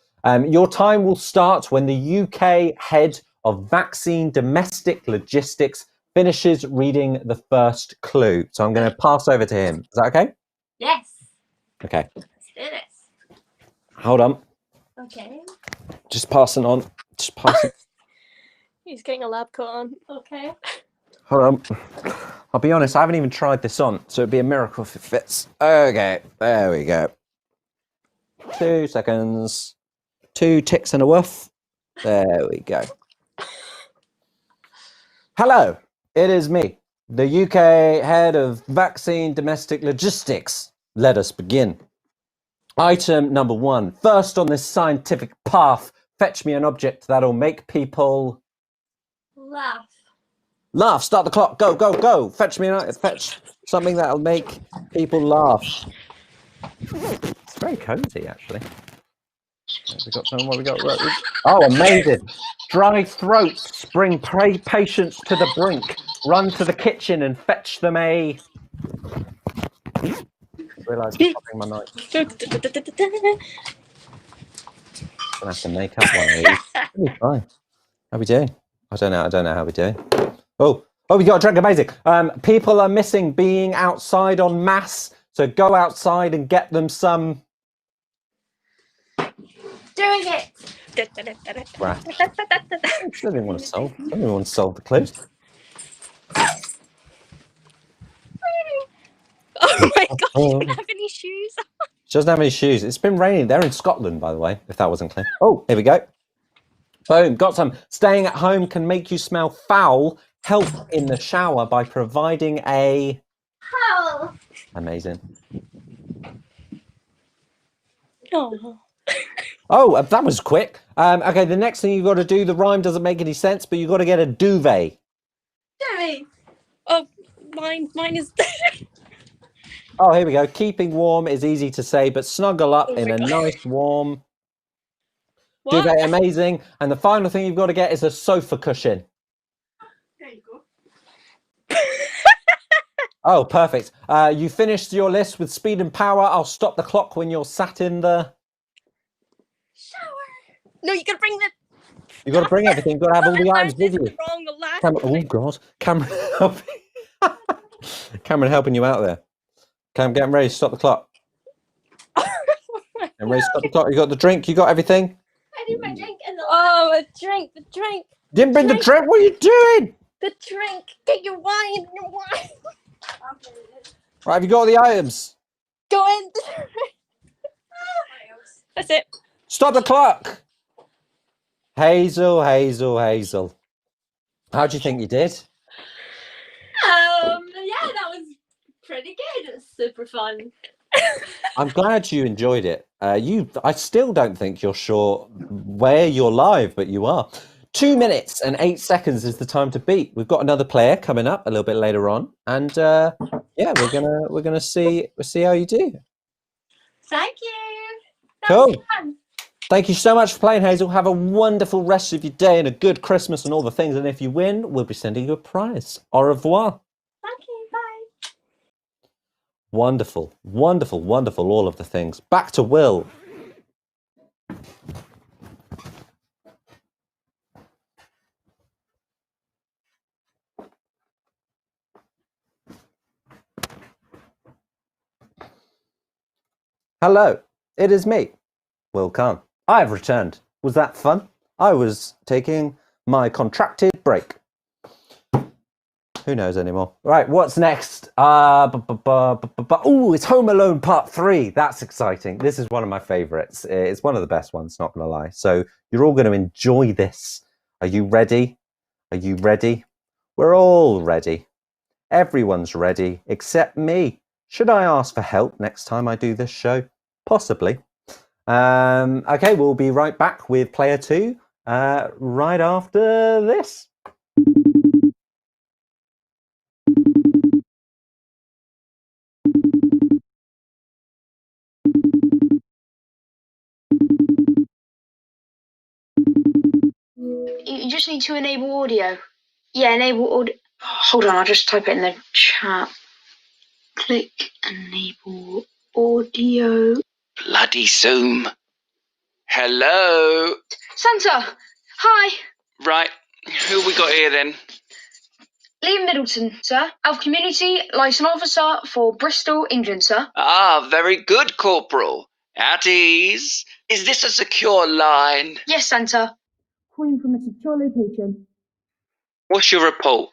Your time will start when the UK head of vaccine domestic logistics finishes reading the first clue. So I'm going to pass over to him. Is that okay? Yes. Okay. Let's do this. Hold on. Okay. Just passing on. Just passing. He's getting a lab coat on. Okay. Hold on. I'll be honest, I haven't even tried this on, so it'd be a miracle if it fits. Okay, there we go. 2 seconds. 2 ticks and a woof. There we go. Hello, it is me, the UK head of vaccine domestic logistics. Let us begin. Item number 1. First on this scientific path, fetch me an object that'll make people Laugh. laugh. Start the clock. Go, go, go. Fetch something that'll make people laugh. It's very cozy, actually. We got some. What we got? Oh, amazing! Dry throats bring patients to the brink. Run to the kitchen and fetch them a. Realise I'm popping my knife. Gonna have to make up one of these. Really fine. How we doing? I don't know how we doing. Oh, we got a drink. Amazing. People are missing being outside en masse, so go outside and get them some. Doing it. Right. I didn't want to solve. I didn't want to solve the clues. Oh my god, you don't have any shoes. She doesn't have any shoes. It's been raining. They're in Scotland, by the way, if that wasn't clear. Oh, here we go. Boom, got some. Staying at home can make you smell foul. Help in the shower by providing a... How? Amazing. Oh, that was quick. Okay, the next thing you've got to do, the rhyme doesn't make any sense, but you've got to get a duvet. Doing. oh, mine is. Oh, here we go. Keeping warm is easy to say, but snuggle up in a nice warm What? duvet. Amazing. And the final thing you've got to get is a sofa cushion. There you go. Oh, perfect. You finished your list with speed and power. I'll stop the clock when you're sat in the... Shower. No, you gotta bring the. You've got to bring everything. You've got to have all the items with you. Wrong, the last Oh, God. Cameron helping you out there. Cam, getting ready to stop the clock. Getting ready to stop the clock. You got the drink? You got everything? I need my drink and the Oh, the drink. Didn't bring the drink. What are you doing? The drink. Get your wine. Right, have you got all the items? Go in. That's it. Stop the clock. Hazel. How do you think you did? Yeah, that was pretty good. It was super fun. I'm glad you enjoyed it. I still don't think you're sure where you're live, but you are. 2 minutes and 8 seconds is the time to beat. We've got another player coming up a little bit later on, and yeah, we're gonna see how you do. Thank you. Cool. Thank you so much for playing, Hazel. Have a wonderful rest of your day and a good Christmas and all the things. And if you win, we'll be sending you a prize. Au revoir. Thank you. Bye. Wonderful, all of the things. Back to Will. Hello, it is me, WillCarne. I have returned. Was that fun? I was taking my contracted break. Who knows anymore? Right, what's next? Oh, it's Home Alone Part 3. That's exciting. This is one of my favorites. It's one of the best ones, not gonna lie. So you're all gonna enjoy this. Are you ready? Are you ready? We're all ready. Everyone's ready, except me. Should I ask for help next time I do this show? Possibly. Okay, we'll be right back with player 2 right after this. You just need to enable audio. Yeah, enable audio. Hold on, I'll just type it in the chat. Click enable audio. Bloody Zoom. Hello. Santa, hi. Right, who we got here then? Liam Middleton, sir. Alpha Community Liaison Officer for Bristol, England, sir. Ah, very good, Corporal. At ease. Is this a secure line? Yes, Santa. Calling from a secure location. What's your report?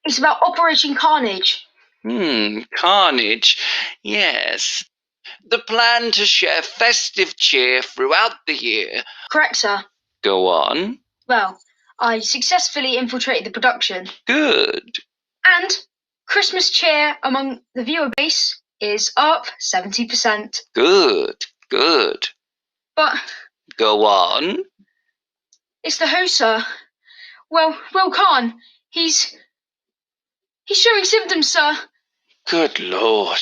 It's about Operation Carnage. Carnage. Yes. The plan to share festive cheer throughout the year. Correct, sir. Go on. Well, I successfully infiltrated the production. Good. And Christmas cheer among the viewer base is up 70%. Good. But go on. It's the host, sir. Well, WillCarne. He's showing symptoms, sir. Good Lord.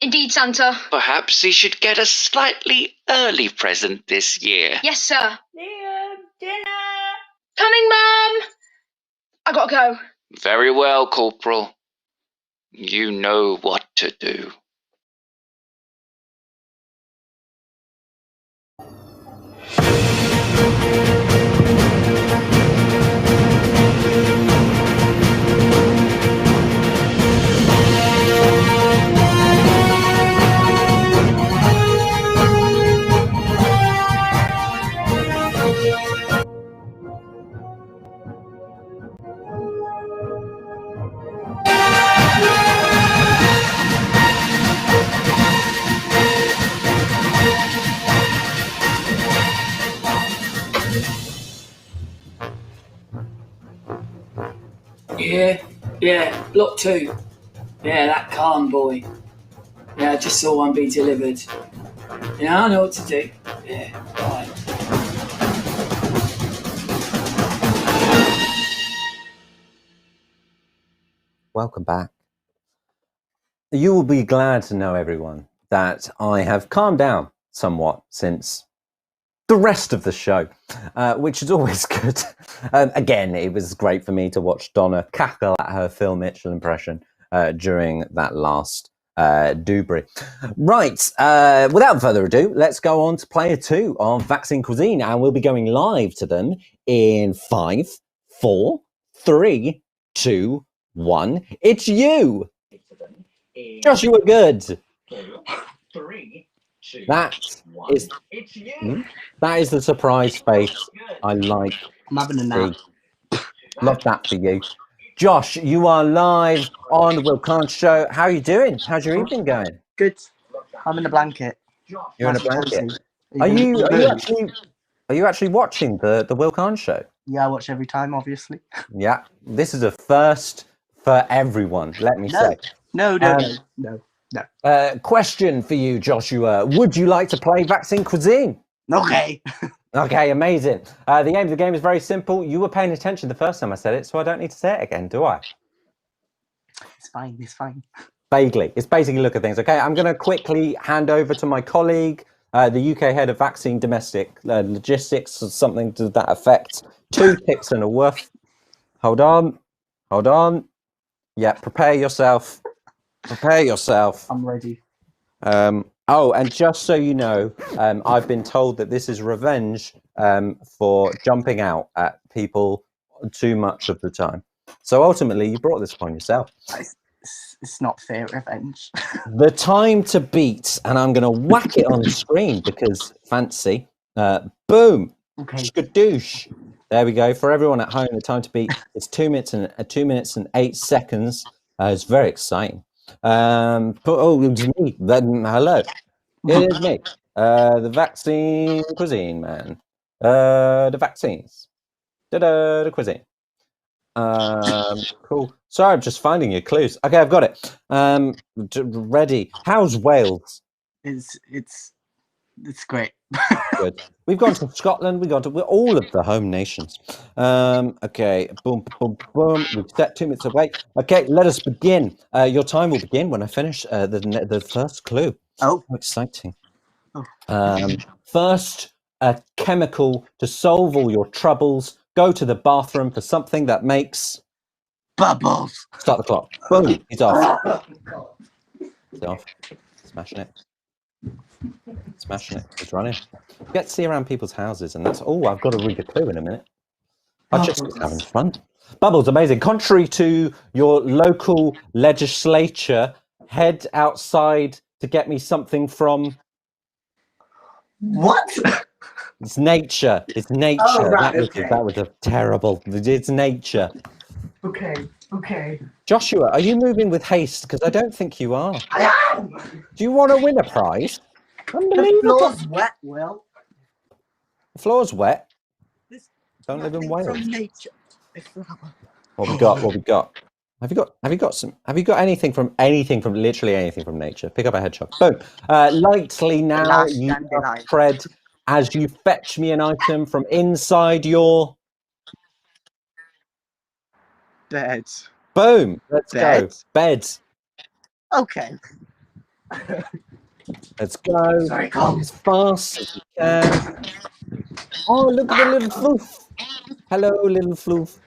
Indeed, Santa. Perhaps he should get a slightly early present this year. Yes, sir. Liam, dinner. Coming, Mum. I gotta go. Very well, Corporal. You know what to do. Yeah, block 2. Yeah, that Carne boy. Yeah, I just saw one be delivered. Yeah, I know what to do. Yeah, right. Welcome back. You will be glad to know, everyone, that I have calmed down somewhat since the rest of the show, which is always good. Again, it was great for me to watch Donna cackle at her Phil Mitchell impression during that last Dubry. Right, without further ado, let's go on to player 2 of Vaccine Cuisine, and we'll be going live to them in 5, 4, 3, 2, 1. It's you, Joshua Good. 3, 2, That 1. is the surprise face I like. I'm having a nap. Love that for you. Josh, you are live on the WillCarne show. How are you doing? How's your evening going? Good. I'm in a blanket. You're in a Nice and blanket. cozy. Are you Really? actually watching the WillCarne show? Yeah, I watch every time, obviously. Yeah. This is a first for everyone, let me say. No. Question for you, Joshua. Would you like to play Vaccine Cuisine? Okay. Okay, amazing. The aim of the game is very simple. You were paying attention the first time I said it, so I don't need to say it again, do I? It's fine. Vaguely. It's basically look at things. Okay, I'm going to quickly hand over to my colleague, the UK head of vaccine domestic logistics, or something to that effect. 2 ticks and a woof. Hold on. Yeah, prepare yourself. I'm ready. And just so you know, I've been told that this is revenge for jumping out at people too much of the time. So ultimately, you brought this upon yourself. It's not fair revenge. The time to beat, and I'm going to whack it on the screen because fancy. Boom. Okay. Skadoosh. There we go. For everyone at home, the time to beat is 2 minutes and 8 seconds. It's very exciting. It's me. Hello. It is me. The vaccine cuisine man. The vaccines. The cuisine. Cool. Sorry, I'm just finding your clues. Okay, I've got it. Ready. How's Wales? It's great. Good. We've gone to Scotland. We're all of the home nations. Okay. Boom. We've set 2 minutes away. Okay, let us begin. Your time will begin when I finish the first clue. Oh, how exciting! Oh. First, a chemical to solve all your troubles. Go to the bathroom for something that makes bubbles. Start the clock. Boom. He's off. He's off. Smashing it. He's running. You get to see around people's houses, and that's. Oh, I've got to read the clue in a minute. I just was having fun. Bubbles, amazing. Contrary to your local legislature, head outside to get me something from. What? It's nature. It's nature. Oh, right, That was a terrible. It's nature. Okay. Joshua, are you moving with haste? Because I don't think you are. I am. Do you want to win a prize? The floor's wet, Will. The floor's wet. There's Don't live in nothing Wales. from nature. What we got? Have you got anything from literally anything from nature? Pick up a headshot. Boom. Lightly now Lush you dandelion. tread as you fetch me an item from inside your Bed. boom. Let's Bed? go. Beds. Okay. Let's go. Sorry, Colin. As fast as you can. Oh, look at the little floof. Hello, little floof.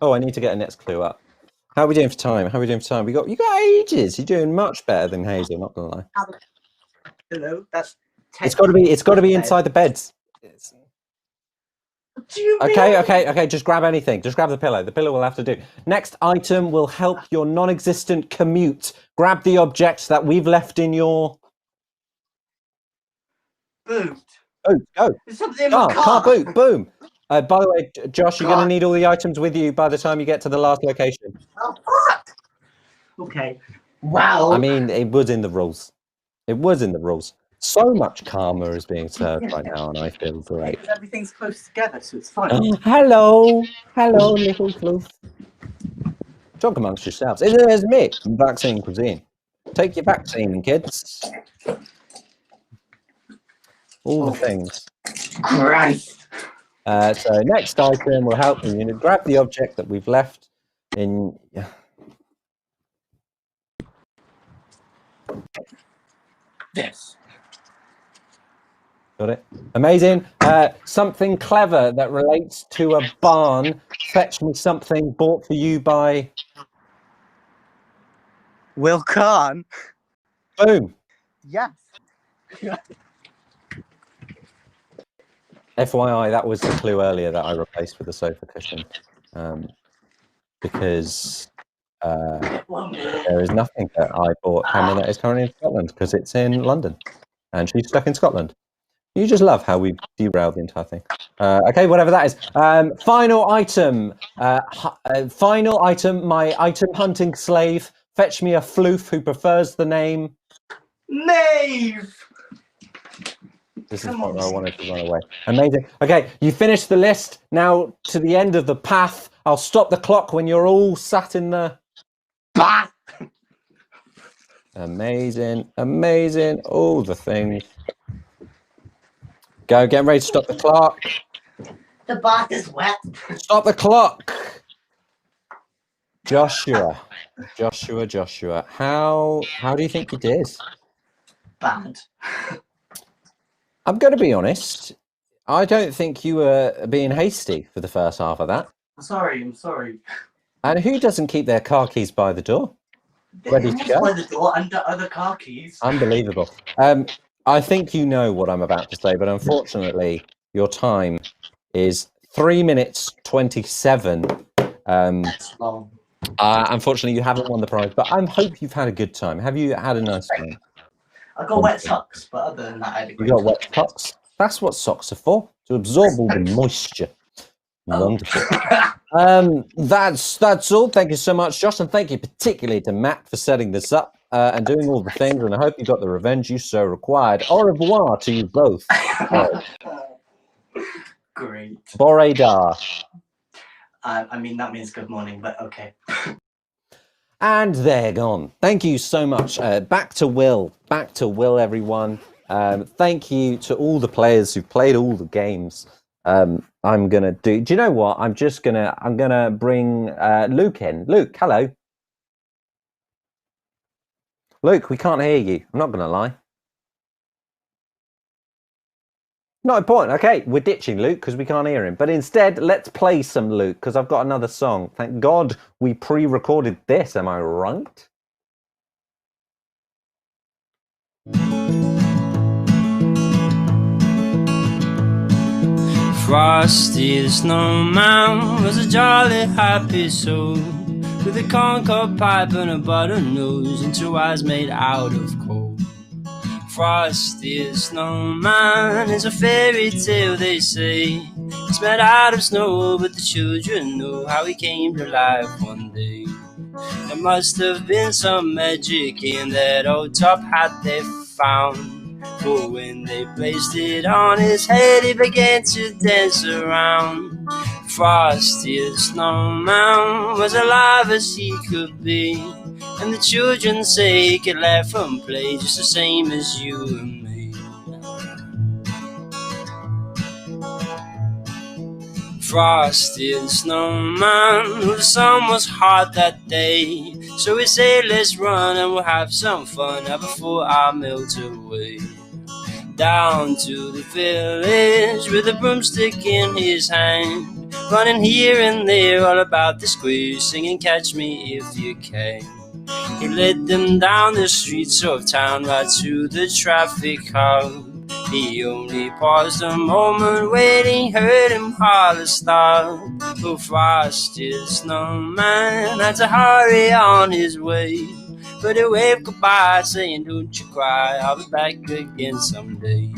Oh, I need to get a next clue up. How are we doing for time? You got ages. You're doing much better than Hazel, not gonna lie. Hello. That's. It's got to be inside the beds. Do you Okay. Just grab anything. Just grab the pillow. The pillow will have to do. Next item will help your non-existent commute. Grab the object that we've left in your boot. Oh, go. There's something in my Car boot. Boom. By the way, Josh, you're going to need all the items with you by the time you get to the last location. Oh, fuck. Okay. Wow. I mean, it was in the rules. So much karma is being served right now, and I feel great. Everything's close together, so it's fine. Hello, little floof. Talk amongst yourselves. There's me, Vaccine Cuisine. Take your vaccine, kids. All the things. Christ. So next item will help you to grab the object that we've left in. This. Got it. Amazing. Something clever that relates to a barn. Fetch me something bought for you by WillCarne. Boom. Yes. FYI, that was the clue earlier that I replaced with the sofa cushion, because there is nothing that I bought Hannah that is currently in Scotland because it's in London, and she's stuck in Scotland. You just love how we derailed the entire thing. Okay, whatever that is. Final item. Final item. My item hunting slave. Fetch me a floof who prefers the name Knave. This is what I wanted to run away. Amazing. Okay, you finished the list. Now to the end of the path. I'll stop the clock when you're all sat in the bath. Amazing, amazing. All the things. Go, get ready to stop the clock. The bath is wet. Stop the clock. Joshua. How do you think you did? Bad. I'm going to be honest. I don't think you were being hasty for the first half of that. I'm sorry. And who doesn't keep their car keys by the door? Ready to go? By the door under other car keys. Unbelievable. I think you know what I'm about to say, but unfortunately, your time is 3 minutes 27. That's long. Unfortunately, you haven't won the prize, but I hope you've had a good time. Have you had a nice time? I got wet socks, but other than that, I had a You great got time. wet socks? That's what socks are for, to absorb all the moisture. Wonderful. That's all. Thank you so much, Josh, and thank you particularly to Matt for setting this up and doing all the things. And I hope you got the revenge you so required. Au revoir to you both. Great. Boredar. I mean, that means good morning, but okay. And they're gone. Thank you so much. Back to Will. Back to Will, everyone. Thank you to all the players who've played all the games. I'm gonna do you know what? I'm gonna bring Luke in. Luke, hello. Luke, we can't hear you. I'm not gonna lie. Not important. Okay, we're ditching Luke because we can't hear him. But instead, let's play some Luke because I've got another song. Thank God we pre-recorded this. Am I right? Frosty the snowman was a jolly happy soul with a corncob pipe and a butter nose and 2 eyes made out of coal. Frosty the snowman is a fairy tale, they say. He's made out of snow, but the children know how he came to life one day. There must have been some magic in that old top hat they found. For when they placed it on his head, he began to dance around. Frosty the snowman was alive as he could be, and the children say he could laugh and play just the same as you and me. Frosty the snowman, the sun was hot that day, so he said let's run and we'll have some fun now before I melt away. Down to the village with a broomstick in his hand, running here and there all about the square, singing catch me if you can. He led them down the streets of town right to the traffic hub. He only paused a moment when he heard him holler stop. Oh, Frosty the snowman had to hurry on his way, but he waved goodbye saying don't you cry, I'll be back again someday.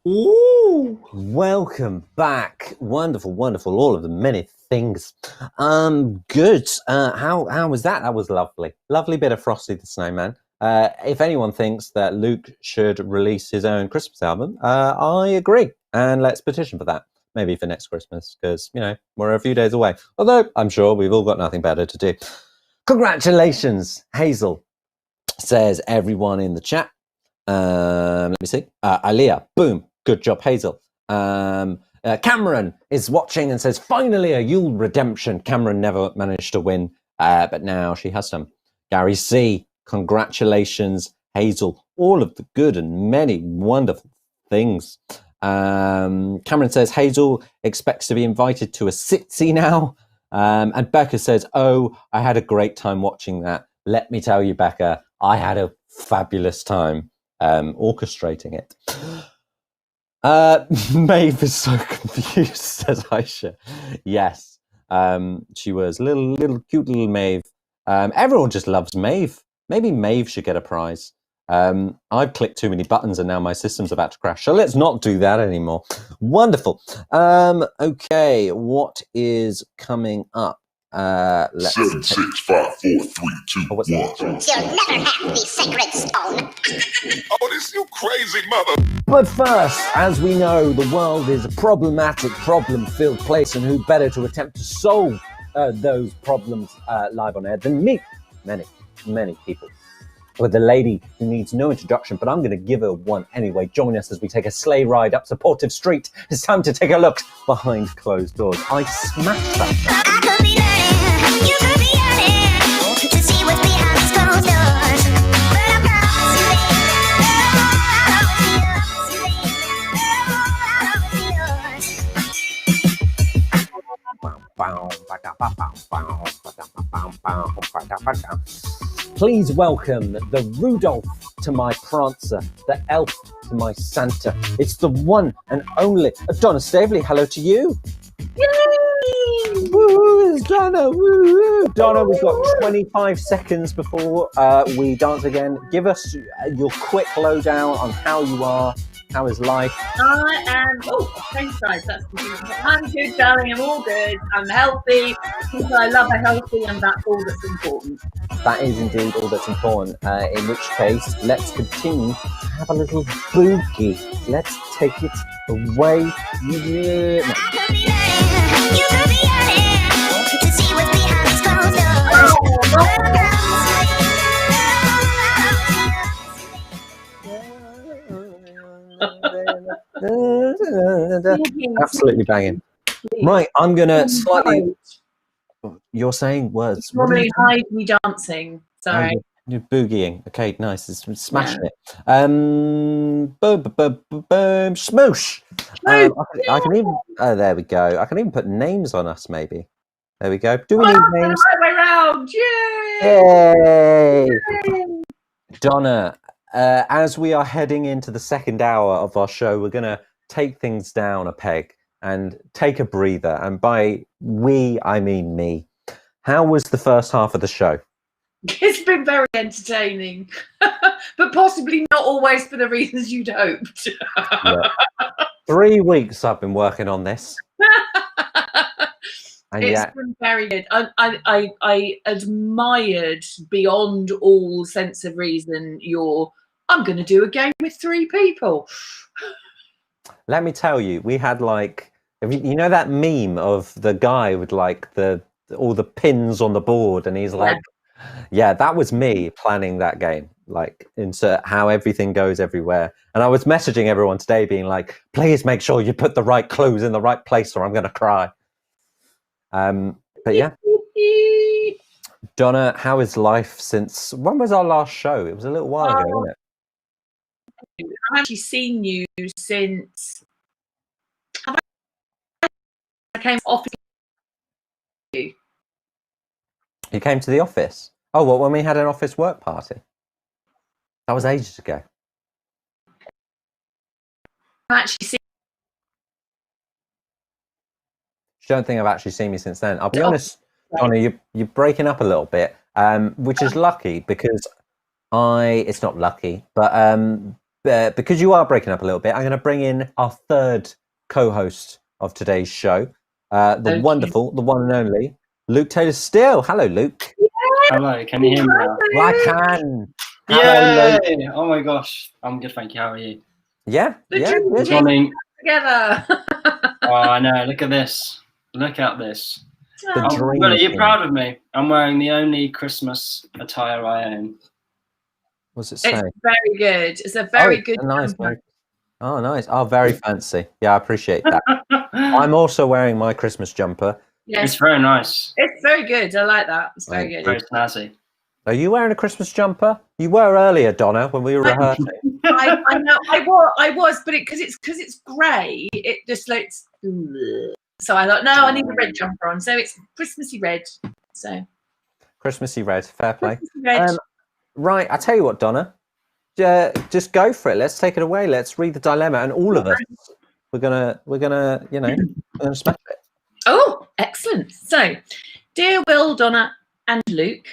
Ooh, welcome back. Wonderful, wonderful. All of the many things. Good. How was that? That was lovely. Lovely bit of Frosty the Snowman. If anyone thinks that Luke should release his own Christmas album, I agree. And let's petition for that. Maybe for next Christmas, because, you know, we're a few days away. Although I'm sure we've all got nothing better to do. Congratulations, Hazel, says everyone in the chat. Let me see. Aliyah, boom. Good job, Hazel. Cameron is watching and says, finally a Yule redemption. Cameron never managed to win, but now she has some. Gary C, congratulations, Hazel. All of the good and many wonderful things. Cameron says, Hazel expects to be invited to a sitsy now. And Becca says, "Oh, I had a great time watching that. Let me tell you, Becca, I had a fabulous time orchestrating it." Maeve is so confused, says Aisha. Yes, she was little cute little Maeve. Everyone just loves Maeve. Maybe Maeve should get a prize. I've clicked too many buttons and now my system's about to crash. So let's not do that anymore. Wonderful. Okay, what is coming up? Let's 7, 6, 5, 4, 3, 2, 1. You'll never have the sacred stone. Oh, this you crazy mother. But first, as we know, the world is a problematic, problem-filled place, and who better to attempt to solve those problems live on air than me? Many people. With a lady who needs no introduction, but I'm going to give her one anyway. Join us as we take a sleigh ride up Supportive Street. It's time to take a look behind closed doors. I smashed that. I could be learning, you could be yearning to see what's behind these closed doors. But I promise you, Please welcome the Rudolph to my Prancer, the Elf to my Santa. It's the one and only Donna Staveley. Hello to you. Yay! Woo, it's Donna. Woo! Donna, we've got 25 seconds before we dance again. Give us your quick lowdown on how you are. How is life? I am. Oh, thanks, guys. That's confusing. I'm good, darling. I'm all good. I'm healthy because I love a healthy, and that's all that's important. That is indeed all that's important. In which case, let's continue to have a little boogie. Let's take it away. Yeah. Absolutely banging. Right, I'm gonna slightly. You're saying words. It's normally hide me dancing. Sorry. Oh, you're boogieing. Okay, nice. It's smashing it. Boom, smoosh. I can even. Oh, there we go. I can even put names on us. Maybe. There we go. Do we need names? The right way round. Yay! Yay! Donna, as we are heading into the second hour of our show, we're going to take things down a peg and take a breather. And by we, I mean me. How was the first half of the show? It's been very entertaining, but possibly not always for the reasons you'd hoped. Yeah. 3 weeks I've been working on this. And It's been very good. I admired beyond all sense of reason I'm going to do a game with 3 people. Let me tell you, we had you know that meme of the guy with all the pins on the board, and he's like, yeah, that was me planning that game. Like, insert how everything goes everywhere. And I was messaging everyone today being like, please make sure you put the right clues in the right place or I'm going to cry. But yeah. Donna, how is life since, when was our last show? It was a little while ago, wasn't it? I've actually seen you since I came off. You came to the office? Oh, well, when we had an office work party? That was ages ago. I've actually seen. Don't think I've actually seen me since then. I'll be honest, Donna, you're breaking up a little bit, which is lucky because it's not lucky, but because you are breaking up a little bit, I'm going to bring in our third co-host of today's show, the wonderful, the one and only, Luke Taylor-Still. Hello, Luke. Hello, can you hear me now? Well, I can. Yay! Oh my gosh, I'm good, thank you. How are you? Yeah, Good morning. Together. Oh, I know. Look at this. Look at this. dream Are you team. proud of me? I'm wearing the only Christmas attire I own. What's it say? It's very good. It's a very good. Nice. Oh, nice. Oh, very fancy. Yeah, I appreciate that. I'm also wearing my Christmas jumper. Yes. It's very nice. It's very good. I like that. It's very good. Very snazzy. Are you wearing a Christmas jumper? You were earlier, Donna, when we were rehearsing. I know. I was, but because it's grey, it just looks. So I thought, no, I need a red jumper on. So it's Christmassy red. So Christmassy red, fair play. red. Right, I tell you what, Donna, just go for it. Let's take it away. Let's read the dilemma, and all of us, we're gonna, you know, we're gonna smash it. Oh, excellent. So, dear Will, Donna, and Luke,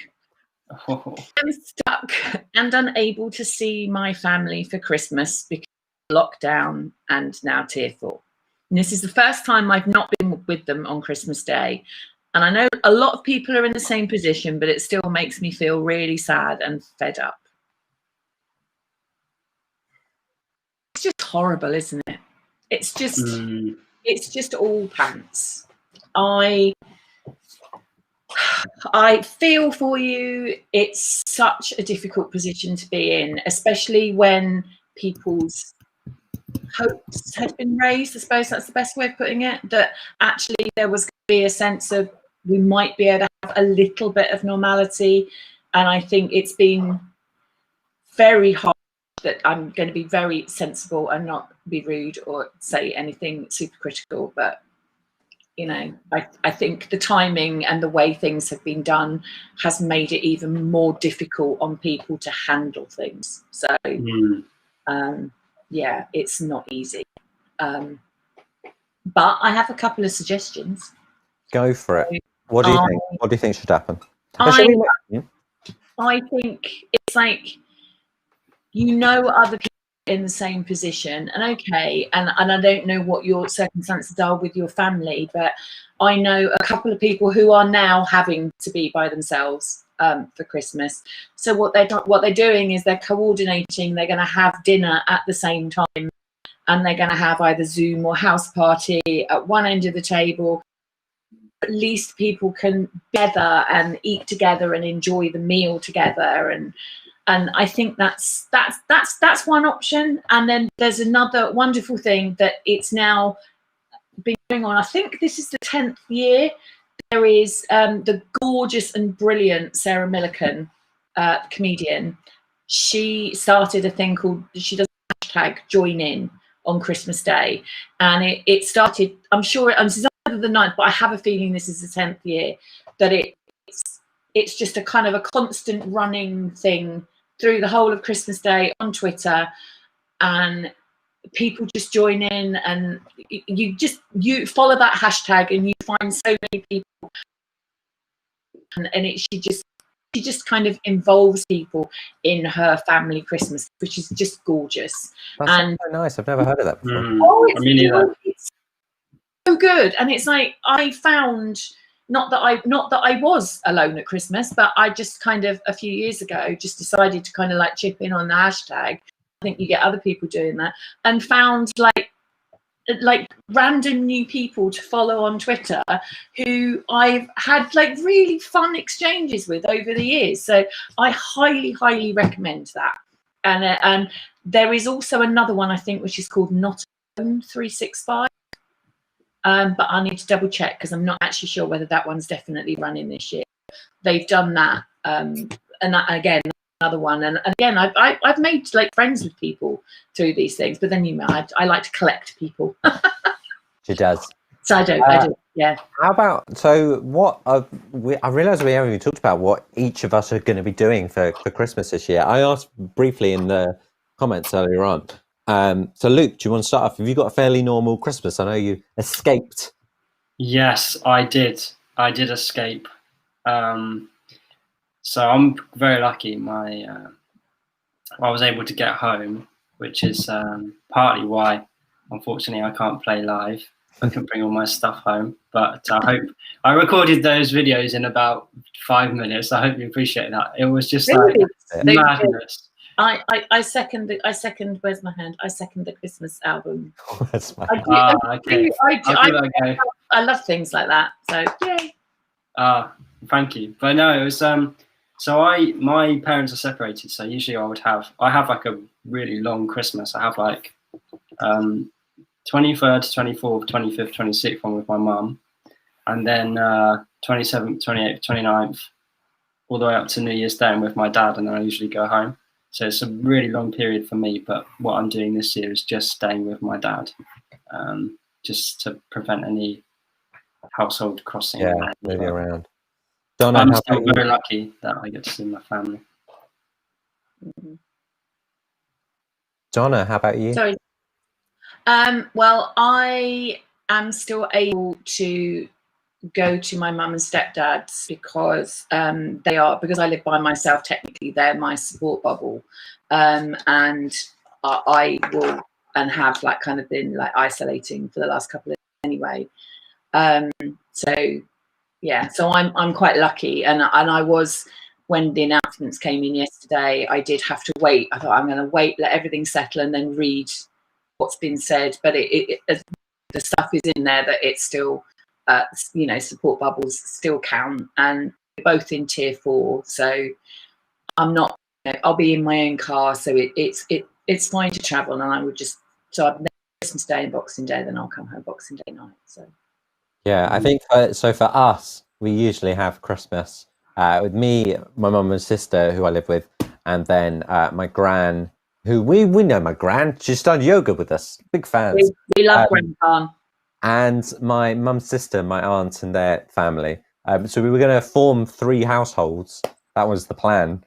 I'm stuck and unable to see my family for Christmas because of lockdown and now tearful. And this is the first time I've not been with them on Christmas Day. And I know a lot of people are in the same position, but it still makes me feel really sad and fed up. It's just horrible, isn't it? It's just all pants. I feel for you. It's such a difficult position to be in, especially when people's hopes had been raised. I suppose that's the best way of putting it, that actually there was going to be a sense of we might be able to have a little bit of normality. And I think it's been very hard. That I'm going to be very sensible and not be rude or say anything super critical, but you know, I think the timing and the way things have been done has made it even more difficult on people to handle things. So, yeah, it's not easy. But I have a couple of suggestions. Go for it. What do you think? What do you think should happen? I think it's like, you know, other people in the same position, and okay, and I don't know what your circumstances are with your family, but I know a couple of people who are now having to be by themselves for Christmas. So what they're doing is they're coordinating. They're going to have dinner at the same time, and they're going to have either Zoom or house party at one end of the table. At least people can gather and eat together and enjoy the meal together, and I think that's one option. And then there's another wonderful thing that it's now been going on. I think this is the 10th year. There is the gorgeous and brilliant Sarah Millican, comedian. She started a thing called, she does hashtag join in on Christmas Day, and it started, I'm sure this is either the 9th, but I have a feeling this is the 10th year, that it's just a kind of a constant running thing through the whole of Christmas Day on Twitter, and people just join in, and you follow that hashtag and you find so many people, and she just kind of involves people in her family Christmas, which is just gorgeous. That's so nice. I've never heard of that before. Oh, it's so good. And it's like, I found, not that I was alone at Christmas, but I just kind of a few years ago just decided to kind of like chip in on the hashtag. I think you get other people doing that, and found like random new people to follow on Twitter who I've had like really fun exchanges with over the years. So I highly recommend that. And there is also another one, I think, which is called Not Alone 365. But I need to double check because I'm not actually sure whether that one's definitely running this year. They've done that, and that, again, another one. And again, I've made like friends with people through these things. But then I like to collect people. She does. So I do. Yeah. How about, so what? I realise we haven't even talked about what each of us are going to be doing for Christmas this year. I asked briefly in the comments earlier on. So Luke, do you want to start off? Have you got a fairly normal Christmas? I know you escaped. Yes, I did. I did escape. So I'm very lucky. I was able to get home, which is partly why, unfortunately, I can't play live. I can bring all my stuff home, but I recorded those videos in about 5 minutes. I hope you appreciate that. It was just like madness. I second. Where's my hand? I second the Christmas album. Oh, that's fine. I love things like that. So yay. Thank you. But no, it was so my parents are separated. So usually I have like a really long Christmas. I have like 23rd, 24th, 25th, 26th one with my mum, and then 27th, 28th, 29th, all the way up to New Year's Day with my dad, and then I usually go home. So it's a really long period for me, but what I'm doing this year is just staying with my dad, just to prevent any household crossing. Yeah, moving around. Donna, I'm how still about you? very lucky that I get to see my family. Donna, how about you? Sorry. Well, I am still able to go to my mum and stepdad's because because I live by myself. Technically, they're my support bubble, and I will and have like kind of been like isolating for the last couple of years anyway. So yeah, so I'm quite lucky, and I was, when the announcements came in yesterday, I did have to wait. I thought I'm going to wait, let everything settle, and then read what's been said. But the stuff is in there that it's still, support bubbles still count, and we're both in tier 4. So I'm not. I'll be in my own car, so it's fine to travel, and I would just I'd Christmas Day and Boxing Day, then I'll come home Boxing Day night. So. Yeah, I think so for us, we usually have Christmas with me, my mum and sister, who I live with, and then my gran, who we know my gran. She's done yoga with us. Big fans. We love Grandpa. And my mum's sister, my aunt, and their family. So we were going to form 3 households. That was the plan,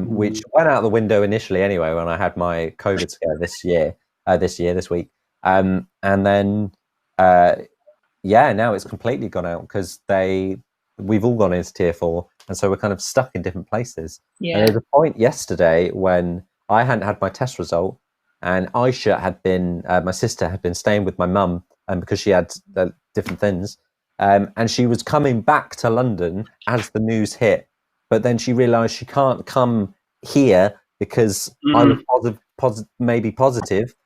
which went out the window initially anyway when I had my COVID scare this week. And then now it's completely gone out because we've all gone into tier 4, and so we're kind of stuck in different places. Yeah. And there was a point yesterday when I hadn't had my test result, and Aisha had been, my sister had been staying with my mum, because she had different things, and she was coming back to London as the news hit, but then she realised she can't come here because I was maybe positive.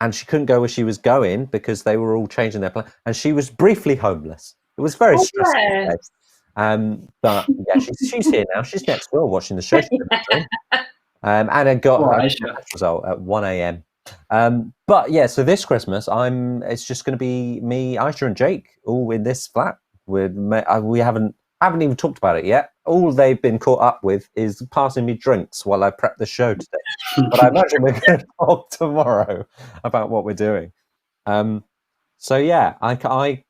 And she couldn't go where she was going because they were all changing their plan. And she was briefly homeless. It was very stressful. Yeah. But yeah, she's here now. She's next door watching the show. And I got her test result at 1 a.m. But yeah, so this Christmas, it's just going to be me, Aisha, and Jake all in this flat. We haven't even talked about it yet. All they've been caught up with is passing me drinks while I prep the show today. But I imagine we're going to talk tomorrow about what we're doing. So yeah, I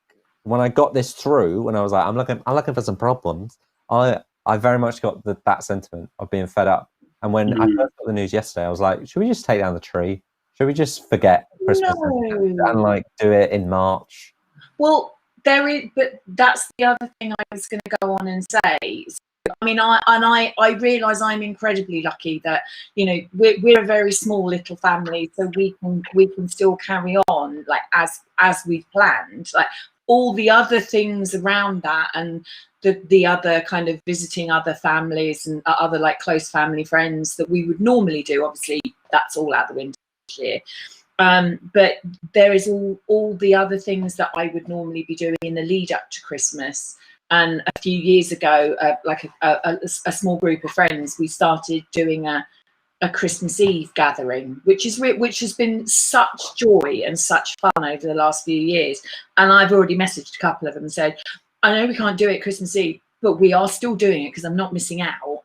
when I got this through, when I was like, I'm looking for some problems, I very much got that sentiment of being fed up. And when I first got the news yesterday, I was like, should we just take down the tree? Should we just forget Christmas and like do it in March? Well, but that's the other thing I was going to go on and say. So, I mean, I realise I'm incredibly lucky that we're a very small little family, so we can still carry on like as we've planned. Like all the other things around that, and the other kind of visiting other families and other like close family friends that we would normally do. Obviously, that's all out the window this year. But there is all the other things that I would normally be doing in the lead up to Christmas. And a few years ago, like a small group of friends, we started doing a Christmas Eve gathering, which has been such joy and such fun over the last few years. And I've already messaged a couple of them and said, I know we can't do it Christmas Eve, but we are still doing it because I'm not missing out.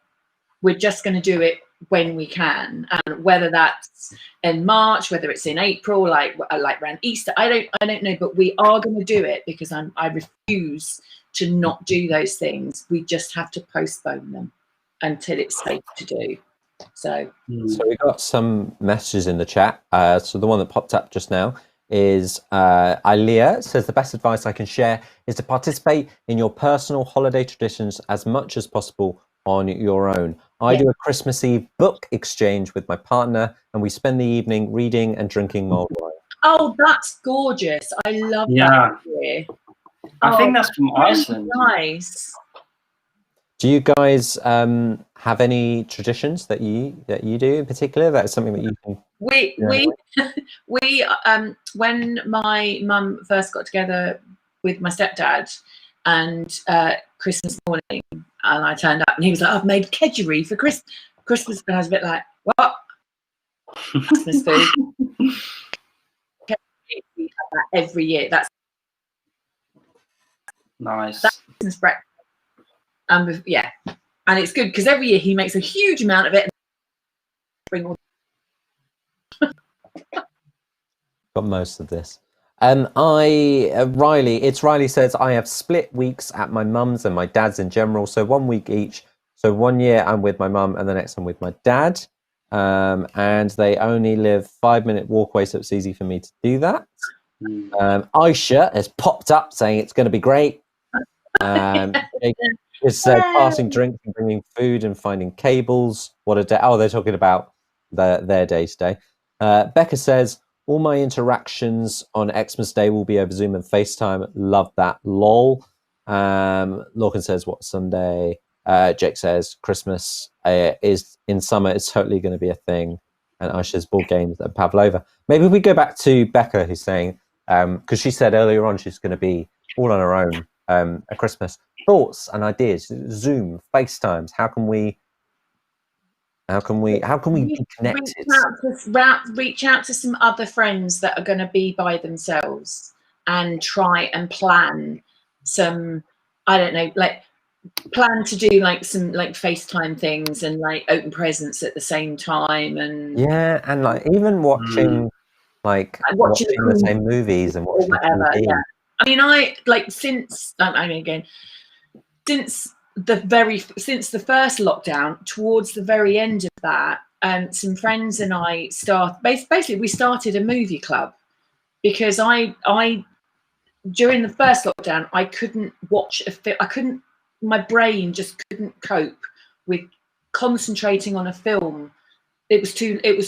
We're just going to do it when we can, and whether that's in March, whether it's in April, like around Easter, I don't know, but we are going to do it because I refuse to not do those things. We just have to postpone them until it's safe to do. So we got some messages in the chat. So the one that popped up just now is Ilea says the best advice I can share is to participate in your personal holiday traditions as much as possible on your own. I do a Christmas Eve book exchange with my partner, and we spend the evening reading and drinking mulled wine. Oh, that's gorgeous! I love that idea. I think that's from Iceland. Nice. Do you guys have any traditions that you do in particular? That's something that you can. We when my mum first got together with my stepdad, and Christmas morning, and I turned up, and he was like, "I've made kedgeree for Christmas," and I was a bit like, "What?" Christmas food. We have that every year. That's nice. That's Christmas breakfast. Yeah, and it's good because every year he makes a huge amount of it. Got most of this. Riley says, I have split weeks at my mum's and my dad's in general, so 1 week each. So 1 year I'm with my mum and the next I'm with my dad. And they only live 5-minute walk away, so it's easy for me to do that. Aisha has popped up saying it's going to be great. It's passing drinks and bringing food and finding cables. What a day. Oh, they're talking about their day today. Becca says, all my interactions on Xmas Day will be over Zoom and FaceTime. Love that. Lol. Lorcan says, what Sunday? Jake says, Christmas is in summer. It's totally going to be a thing. And Aisha's board games and Pavlova. Maybe we go back to Becca, who's saying, because she said earlier on she's going to be all on her own at Christmas. Thoughts and ideas, Zoom, FaceTimes. How can we be connected? Reach out to some other friends that are going to be by themselves and try and plan some, I don't know, like plan to do like some like FaceTime things and like open presents at the same time. And yeah, and like even watching watching the same movies and watching whatever. TV. Yeah, I mean, I like since the first lockdown, towards the very end of that, some friends and I we started a movie club because I during the first lockdown I couldn't watch a film. My brain just couldn't cope with concentrating on a film. It was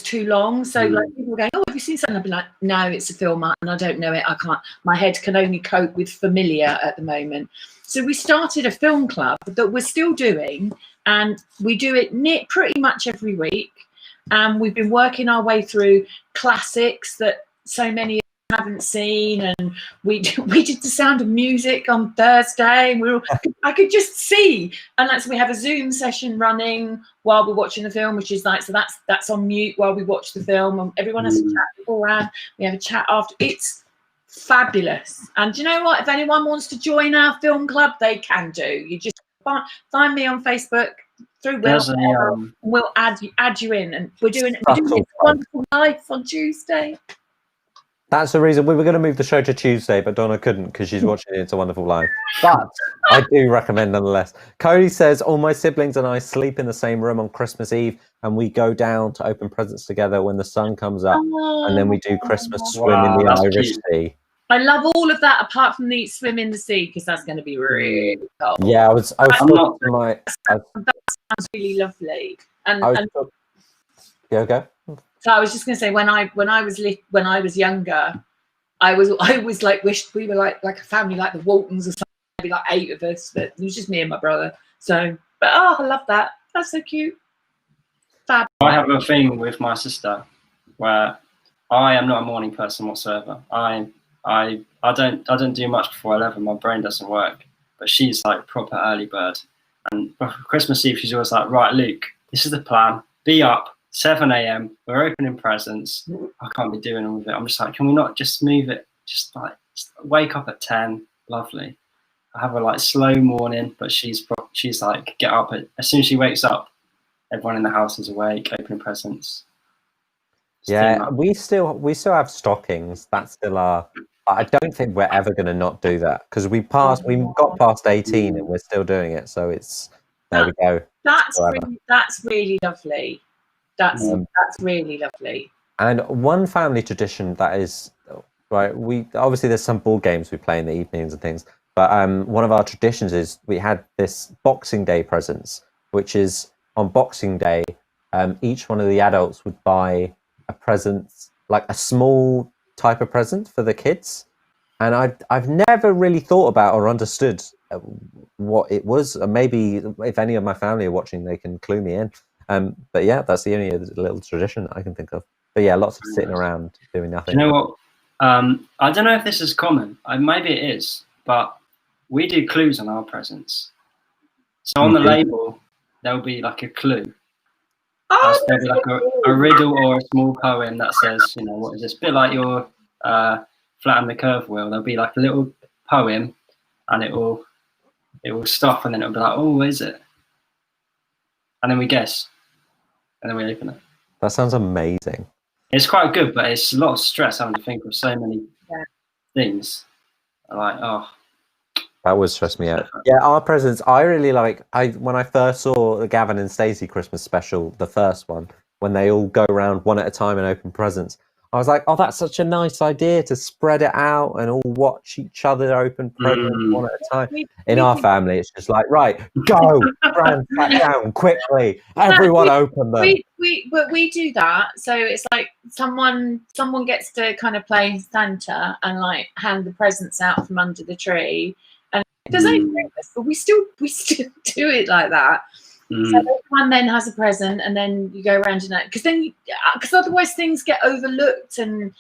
too long. So like people were going, oh, have you seen something? I'd be like, no, it's a film and I don't know it. I can't. My head can only cope with familiar at the moment. So we started a film club that we're still doing, and we do it pretty much every week. And we've been working our way through classics that so many haven't seen, and we did The Sound of Music on Thursday, and I could just see, and we have a Zoom session running while we're watching the film, which is like, so that's on mute while we watch the film, and everyone has a chat beforehand. We have a chat after. It's fabulous. And do you know what? If anyone wants to join our film club, they can do. You just find me on Facebook through Will. We'll add you in, and we're doing It's Wonderful Life on Tuesday. That's the reason we were going to move the show to Tuesday, but Donna couldn't because she's watching It's a Wonderful Life. But I do recommend nonetheless. Cody says, all my siblings and I sleep in the same room on Christmas Eve, and we go down to open presents together when the sun comes up, and then we do Christmas swim in the Irish Sea. I love all of that apart from the swim in the sea, because that's going to be really cold. Yeah, I was that sounds really lovely. Okay. So I was just going to say, when I was younger, I always like wished we were like a family like the Waltons or something. Maybe like 8 of us, but it was just me and my brother. So, but I love that. That's so cute. Fab. I have a thing with my sister where I am not a morning person whatsoever. I don't do much before 11. My brain doesn't work. But she's like proper early bird. And for Christmas Eve, she's always like, right, Luke, this is the plan. Be up 7 a.m. We're opening presents. I can't be doing all of it. I'm just like, can we not just move it? Just wake up at 10. Lovely. I have a like slow morning, but she's like, get up as soon as she wakes up. Everyone in the house is awake, opening presents. Yeah, we still have stockings. That's still our. I don't think we're ever going to not do that because we got past 18 and we're still doing it. So there we go. That's really lovely. That's really lovely. And one family tradition that is right. We obviously there's some ball games we play in the evenings and things, but one of our traditions is we had this Boxing Day presents, which is on Boxing Day, each one of the adults would buy a present, like a small type of present for the kids, and I've never really thought about or understood what it was. Maybe if any of my family are watching, they can clue me in. But yeah, that's the only little tradition I can think of. But yeah, lots of sitting around doing nothing. You know what? I don't know if this is common. Maybe it is, but we do clues on our presents. So on the label, there'll be like a clue. There'll be like a riddle or a small poem that says, you know, what is this? A bit like your Flatten the Curve wheel. There'll be like a little poem, and it will stop, and then it'll be like, oh, what is it? And then we guess, and then we open it. That sounds amazing. It's quite good, but it's a lot of stress having to think of so many things. I'm like, oh. That would stress me out. Yeah, our presents. I really like. When I first saw the Gavin and Stacey Christmas special, the first one, when they all go around one at a time and open presents, I was like, oh, that's such a nice idea to spread it out and all watch each other open presents one at a time. In our family, it's just like, right, go, Fran, sat down quickly, everyone open them. But we do that. So it's like someone gets to kind of play Santa and like hand the presents out from under the tree. And there's only Christmas, but we still do it like that. So everyone then has a present, and then you go around and because otherwise things get overlooked, and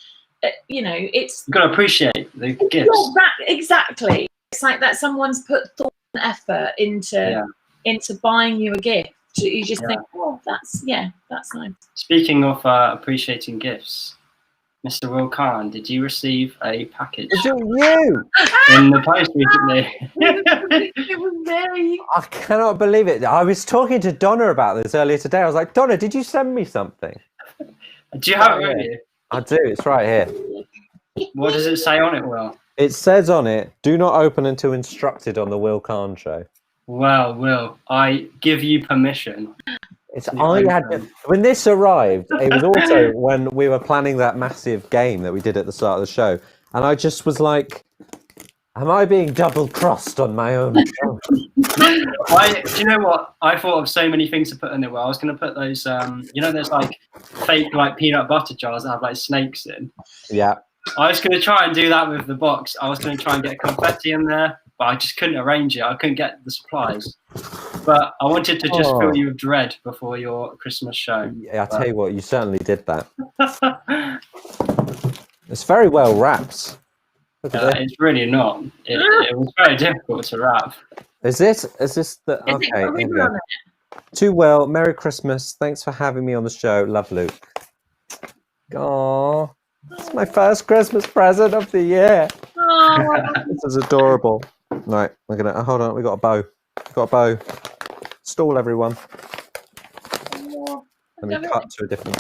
it's you've got to appreciate the gifts. Exactly. It's like that someone's put thought and effort into buying you a gift. You just think, oh, that's nice. Speaking of appreciating gifts, Mr. WillCarne, did you receive a package? Is it you? In the post recently. It was very... I cannot believe it. I was talking to Donna about this earlier today. I was like, Donna, did you send me something? Do you have it with you? I do. It's right here. What does it say on it, Will? It says on it, do not open until instructed on the WillCarne show. Well, Will, I give you permission. When this arrived, it was also when we were planning that massive game that we did at the start of the show, and I just was like, am I being double crossed on my own show? Do you know what? I thought of so many things to put in there. Well, I was going to put those, there's like fake like peanut butter jars that have like snakes in. Yeah. I was going to try and do that with the box. I was going to try and get confetti in there, but I just couldn't arrange it. I couldn't get the supplies. But I wanted to just fill you with dread before your Christmas show. Yeah, I tell you what, you certainly did that. It's very well wrapped. It's really not. It was very difficult to wrap. Is this the... Okay, here we go. Too well. Merry Christmas. Thanks for having me on the show. Love, Luke. Aww. It's my first Christmas present of the year. This is adorable. Right, we're gonna hold on. We got a bow. Stall, everyone. Let me cut to a different.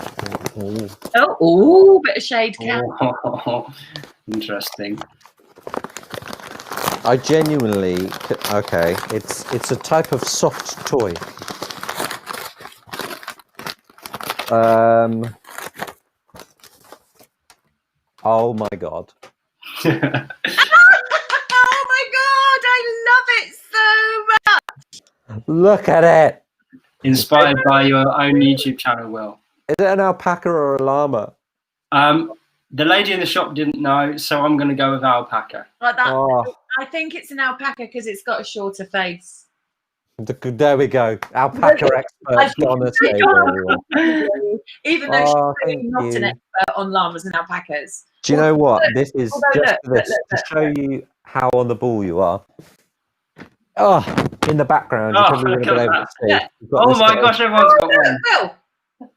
Bit of shade cap. Interesting. I genuinely. Okay, it's a type of soft toy. Oh my god. Oh my god, I love it so much. Look at it. Inspired by your own YouTube channel, Will. Is it an alpaca or a llama? The lady in the shop didn't know, so I'm going to go with alpaca. Like that. I think it's an alpaca because it's got a shorter face. There we go. Alpaca expert Donna Taylor, everyone. Even though she's really not an expert on llamas and alpacas. Do you know what? This is just to show you how on the ball you are. Oh, in the background, you probably would have been able to see. Oh my gosh, everyone's got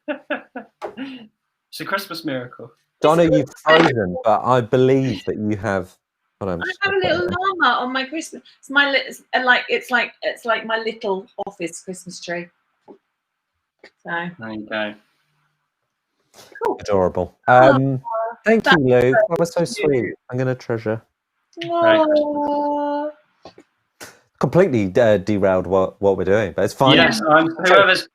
one. It's a Christmas miracle. Donna, you've frozen, but I believe that you have. I have a little llama on my Christmas. It's my it's like my little office Christmas tree. So there you go. Cool. Adorable. Thank you, Luke. That was so sweet. I'm gonna treasure. Completely derailed what we're doing, but it's fine. Yes, whoever's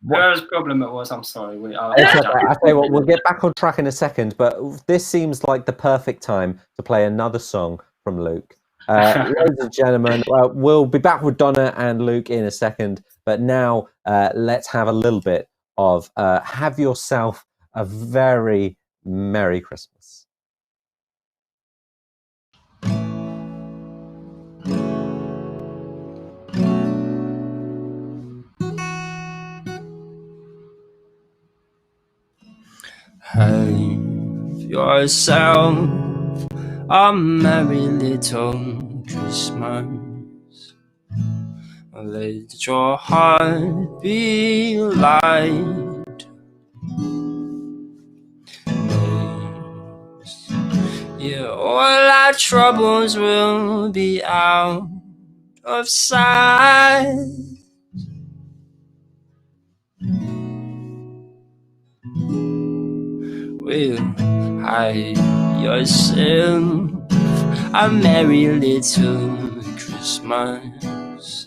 problem it was, I'm sorry. I tell you what, we'll get back on track in a second, but this seems like the perfect time to play another song from Luke. Ladies and gentlemen, we'll be back with Donna and Luke in a second, but now let's have a little bit of Have Yourself a Very Merry Christmas. Have yourself a merry little Christmas. Let your heart be light. Yeah, all our troubles will be out of sight. Will hide yourself a merry little Christmas.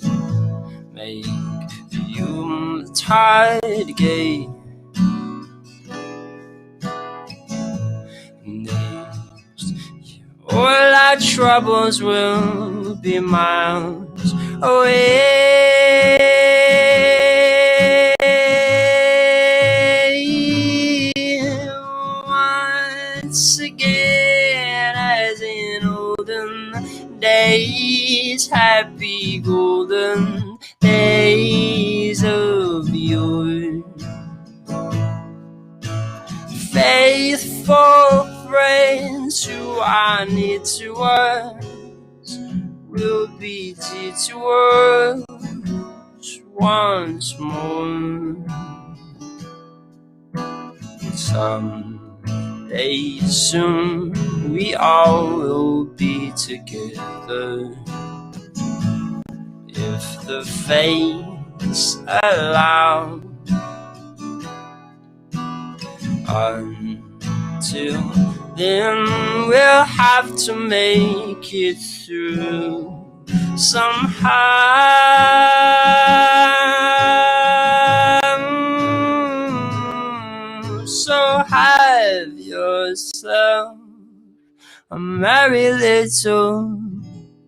Make the Yuletide gay. Next, all our troubles will be miles away. Once again, as in olden days, happy golden days of yore. Faithful friends who I need to us will be dear to us once more. Someday soon we all will be together, if the fates allow. Until then we'll have to make it through somehow. So have yourself a merry little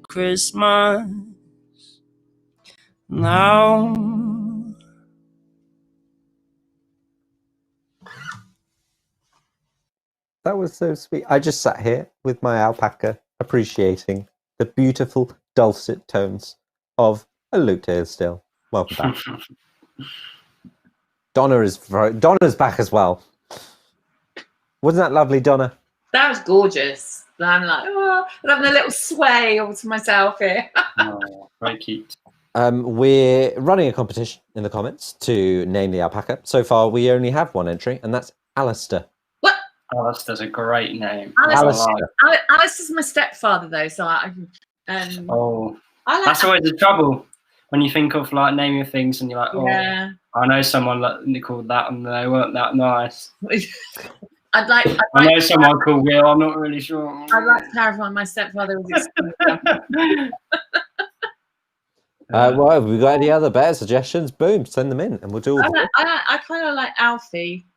Christmas now. That was so sweet. I just sat here with my alpaca, appreciating the beautiful dulcet tones of a lute still. Welcome back. Donna's back as well. Wasn't that lovely, Donna? That was gorgeous. I'm like, oh, I'm having a little sway all to myself here. Oh, very cute. We're running a competition in the comments to name the alpaca. So far, we only have one entry, and that's Alistair. Alistair's a great name. Alistair's my stepfather, though, so that's always the trouble when you think of like naming things and you're like, oh, yeah. I know someone called that and they weren't that nice. I know someone called Will. I'm not really sure. I'd like to clarify my stepfather was Well, have we got any other better suggestions? Boom, send them in, and we'll do. I kind of like Alfie.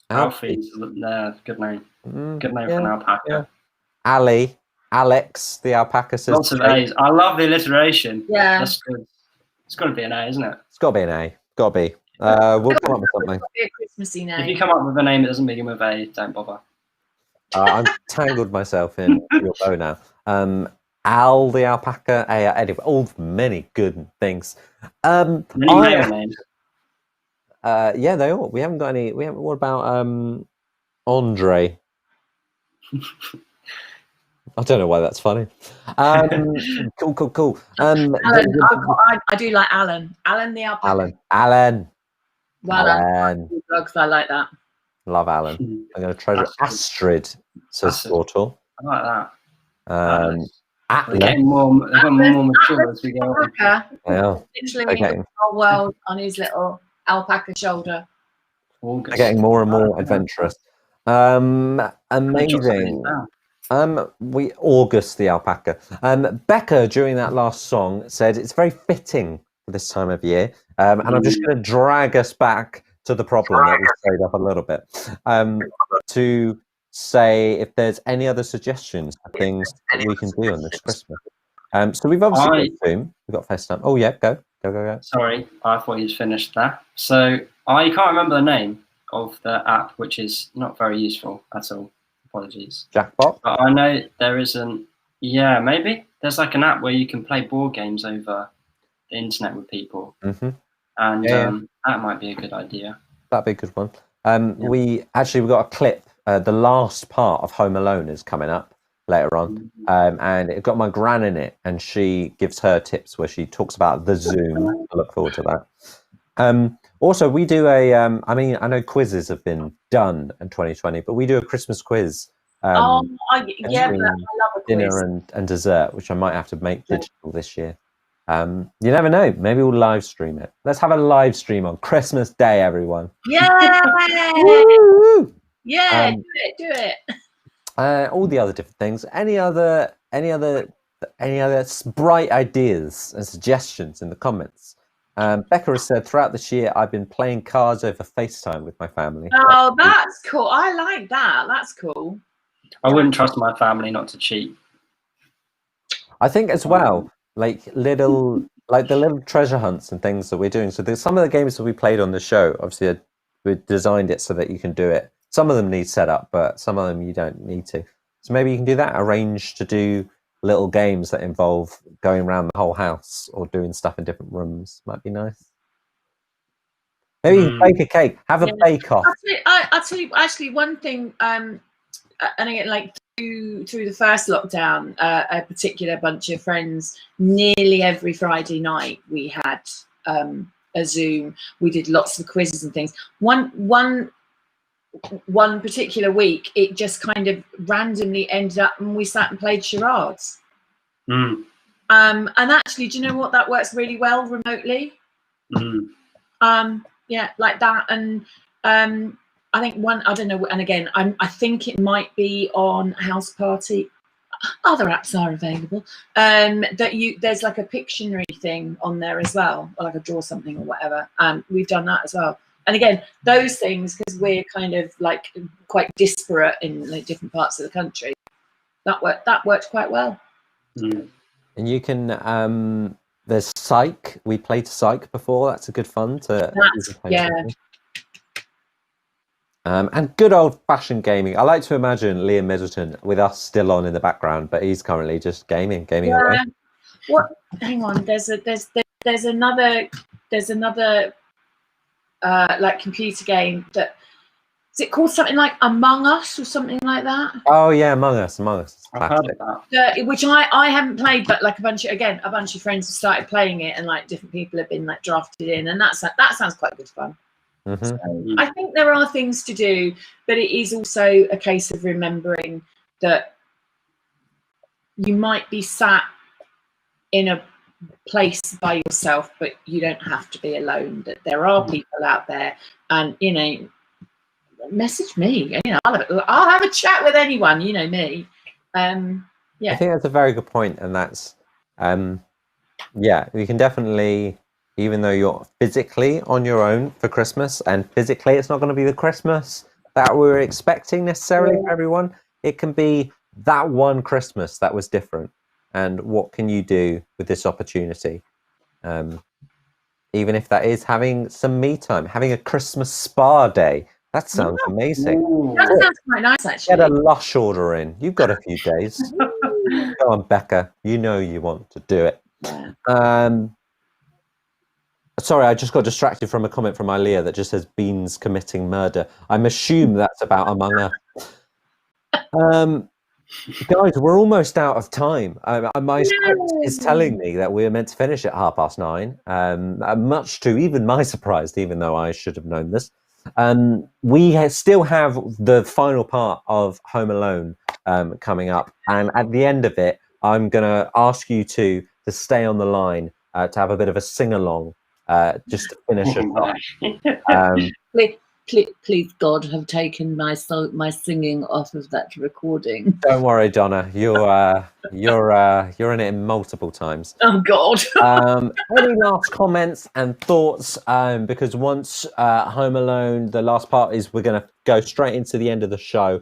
Alfie's good name. Good name for an alpaca. Yeah. Ali, Alex, the alpaca says. Lots of A's. I love the alliteration. Yeah. That's good. It's got to be an A, isn't it? It's got to be an A. Got to be. We'll come up with something. Be a Christmassy name. If you come up with a name that doesn't begin with A, don't bother. I'm tangled myself in your bow now. Al the alpaca. Anyway, all many good things. Many male names. Yeah, they all. We haven't got any. We haven't. What about Andre? I don't know why that's funny. Cool. Alan, I do like Alan. Alan the alpaca. Alan. Well, Alan. Dogs, I like that. Love Alan. I'm going to treasure Astrid, says Sportal. I like that. Atlas. They're getting more mature as we go on. Yeah. Literally the whole world on his little alpaca shoulder. They're getting more and more adventurous. Amazing. We August the alpaca. Becca during that last song said it's very fitting for this time of year. And I'm just going to drag us back to the problem that we stayed up a little bit. To say if there's any other suggestions for things that we can do on this Christmas. So we've obviously got Zoom. We've got FaceTime. Oh yeah, go. Sorry, I thought you'd finished that. So I can't remember the name of the app, which is not very useful at all. Apologies. Jackpot? But I know there isn't. Yeah, maybe there's like an app where you can play board games over the internet with people, and that might be a good idea. That'd be a good one. We've got a clip. The last part of Home Alone is coming up later on, and it got my gran in it, and she gives her tips where she talks about the Zoom. I look forward to that. Also, we do I know quizzes have been done in 2020, but we do a Christmas quiz. I love a quiz. Dinner and dessert, which I might have to make digital this year. You never know. Maybe we'll live stream it. Let's have a live stream on Christmas Day, everyone. Yeah. Woo! Yeah, do it. All the other different things. Any other any other bright ideas and suggestions in the comments. Becca has said, throughout this year, I've been playing cards over FaceTime with my family. Oh, that's cool. I like that. That's cool. I wouldn't trust my family not to cheat. I think as well, like the little treasure hunts and things that we're doing. So there's some of the games that we played on the show. Obviously, we designed it so that you can do it. Some of them need setup, but some of them you don't need to. So maybe you can do that. Arrange to do little games that involve going around the whole house or doing stuff in different rooms. Might be nice. Maybe you can bake a cake. Have a bake-off. I'll tell you, actually, one thing, and again, like through the first lockdown, a particular bunch of friends, nearly every Friday night we had a Zoom. We did lots of quizzes and things. One particular week, it just kind of randomly ended up, and we sat and played charades. And actually, do you know what? That works really well remotely. Yeah, like that. And I think I don't know, and again, I think it might be on House Party. Other apps are available. There's like a Pictionary thing on there as well, or like a draw something or whatever. We've done that as well. And again, those things, because we're kind of like quite disparate in like different parts of the country, that worked quite well. And you can there's Psych. We played Psych before. That's a good fun to yeah. And good old-fashioned gaming. I like to imagine Liam Middleton with us still on in the background, but he's currently just gaming away. What? Hang on. There's another like computer game that is it called something like Among Us or something like that? Oh yeah, Among Us. I've heard of that. Which I haven't played, but like a bunch of friends have started playing it, and like different people have been like drafted in, and that sounds quite good fun. So I think there are things to do, but it is also a case of remembering that you might be sat in a place by yourself, but you don't have to be alone. That there are people out there, and message me. I'll have a chat with anyone. You know me. Yeah. I think that's a very good point, and that's you can definitely. Even though you're physically on your own for Christmas, and physically it's not going to be the Christmas that we were expecting necessarily for everyone, it can be that one Christmas that was different. And what can you do with this opportunity? Even if that is having some me time, having a Christmas spa day. That sounds amazing. That sounds quite nice, actually. Get a Lush order in. You've got a few days. Go on, Becca. You know you want to do it. Sorry, I just got distracted from a comment from Ilea that just says Beans committing murder. I'm assuming that's about Among Us. Guys, we're almost out of time. My script is telling me that we're meant to finish at 9:30. Much to even my surprise, even though I should have known this. We still have the final part of Home Alone coming up. And at the end of it, I'm going to ask you to stay on the line to have a bit of a sing-along. Just to finish it off. Please, God, have taken my singing off of that recording. Don't worry, Donna. You're in it multiple times. Oh God. Any last comments and thoughts? Because once Home Alone, the last part is we're going to go straight into the end of the show.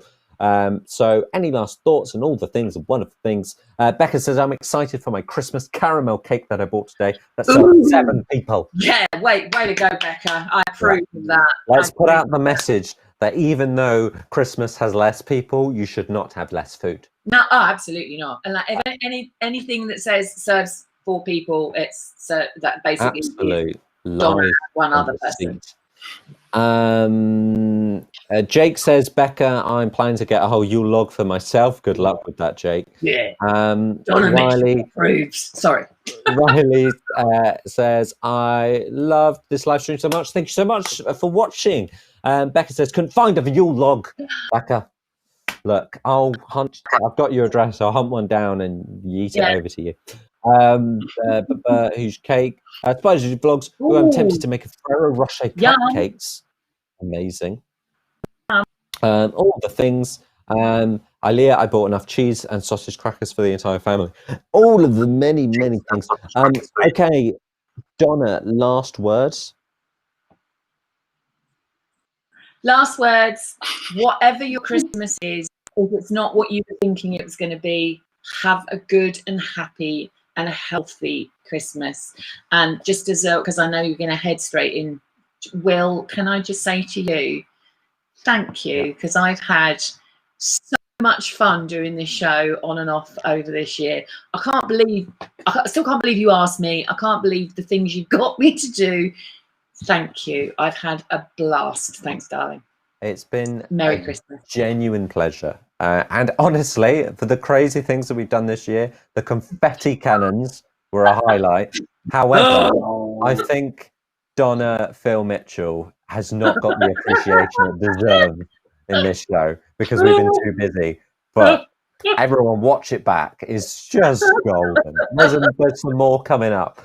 So any last thoughts and all the things and wonderful things? Becca says, I'm excited for my Christmas caramel cake that I bought today. That's 7 people. Yeah, way to go, Becca. I approve of that. Let's put out the message that even though Christmas has less people, you should not have less food. No, absolutely not. And like if anything that says serves 4 people, it's that basically absolute don't have one other person. Jake says, Becca, I'm planning to get a whole Yule log for myself. Good luck with that, Jake. Yeah. Riley approves. Sorry. Riley says, I love this live stream so much. Thank you so much for watching. Becca says, couldn't find a Yule log. Becca, look, I've got your address. I'll hunt one down and yeet it over to you. Who's cake? Spider vlogs. Ooh, I'm tempted to make a Ferrero Rocher cupcakes. Amazing. All the things. Aliyah, I bought enough cheese and sausage crackers for the entire family. All of the many, many things. Okay, Donna, last words. Last words, whatever your Christmas is, if it's not what you were thinking it was going to be, have a good and happy and a healthy Christmas. And just as because I know you're going to head straight in, Will, can I just say to you, thank you, because I've had so much fun doing this show on and off over this year. I still can't believe you asked me. I can't believe the things you got me to do. Thank you. I've had a blast. Thanks, darling. It's been Merry Christmas. Genuine pleasure. And honestly, for the crazy things that we've done this year, the confetti cannons were a highlight. However, I think Donna Phil Mitchell has not got the appreciation it deserves in this show because we've been too busy. But everyone watch it back. It's just golden. There's some more coming up.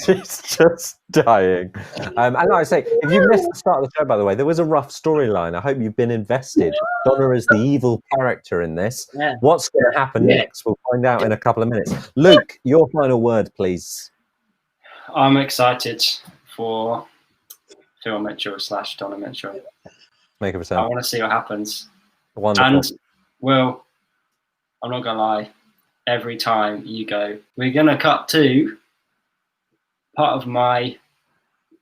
She's just dying. And like I say, if you missed the start of the show, by the way, there was a rough storyline. I hope you've been invested. Donna is the evil character in this. Yeah. What's going to happen next? We'll find out in a couple of minutes. Luke, your final word, please. I'm excited for Phil Mitchell / Donna Mitchell. Make of a I sound. want to see what happens. Wonderful. And, Will, I'm not going to lie, every time you go, we're going to cut to, part of my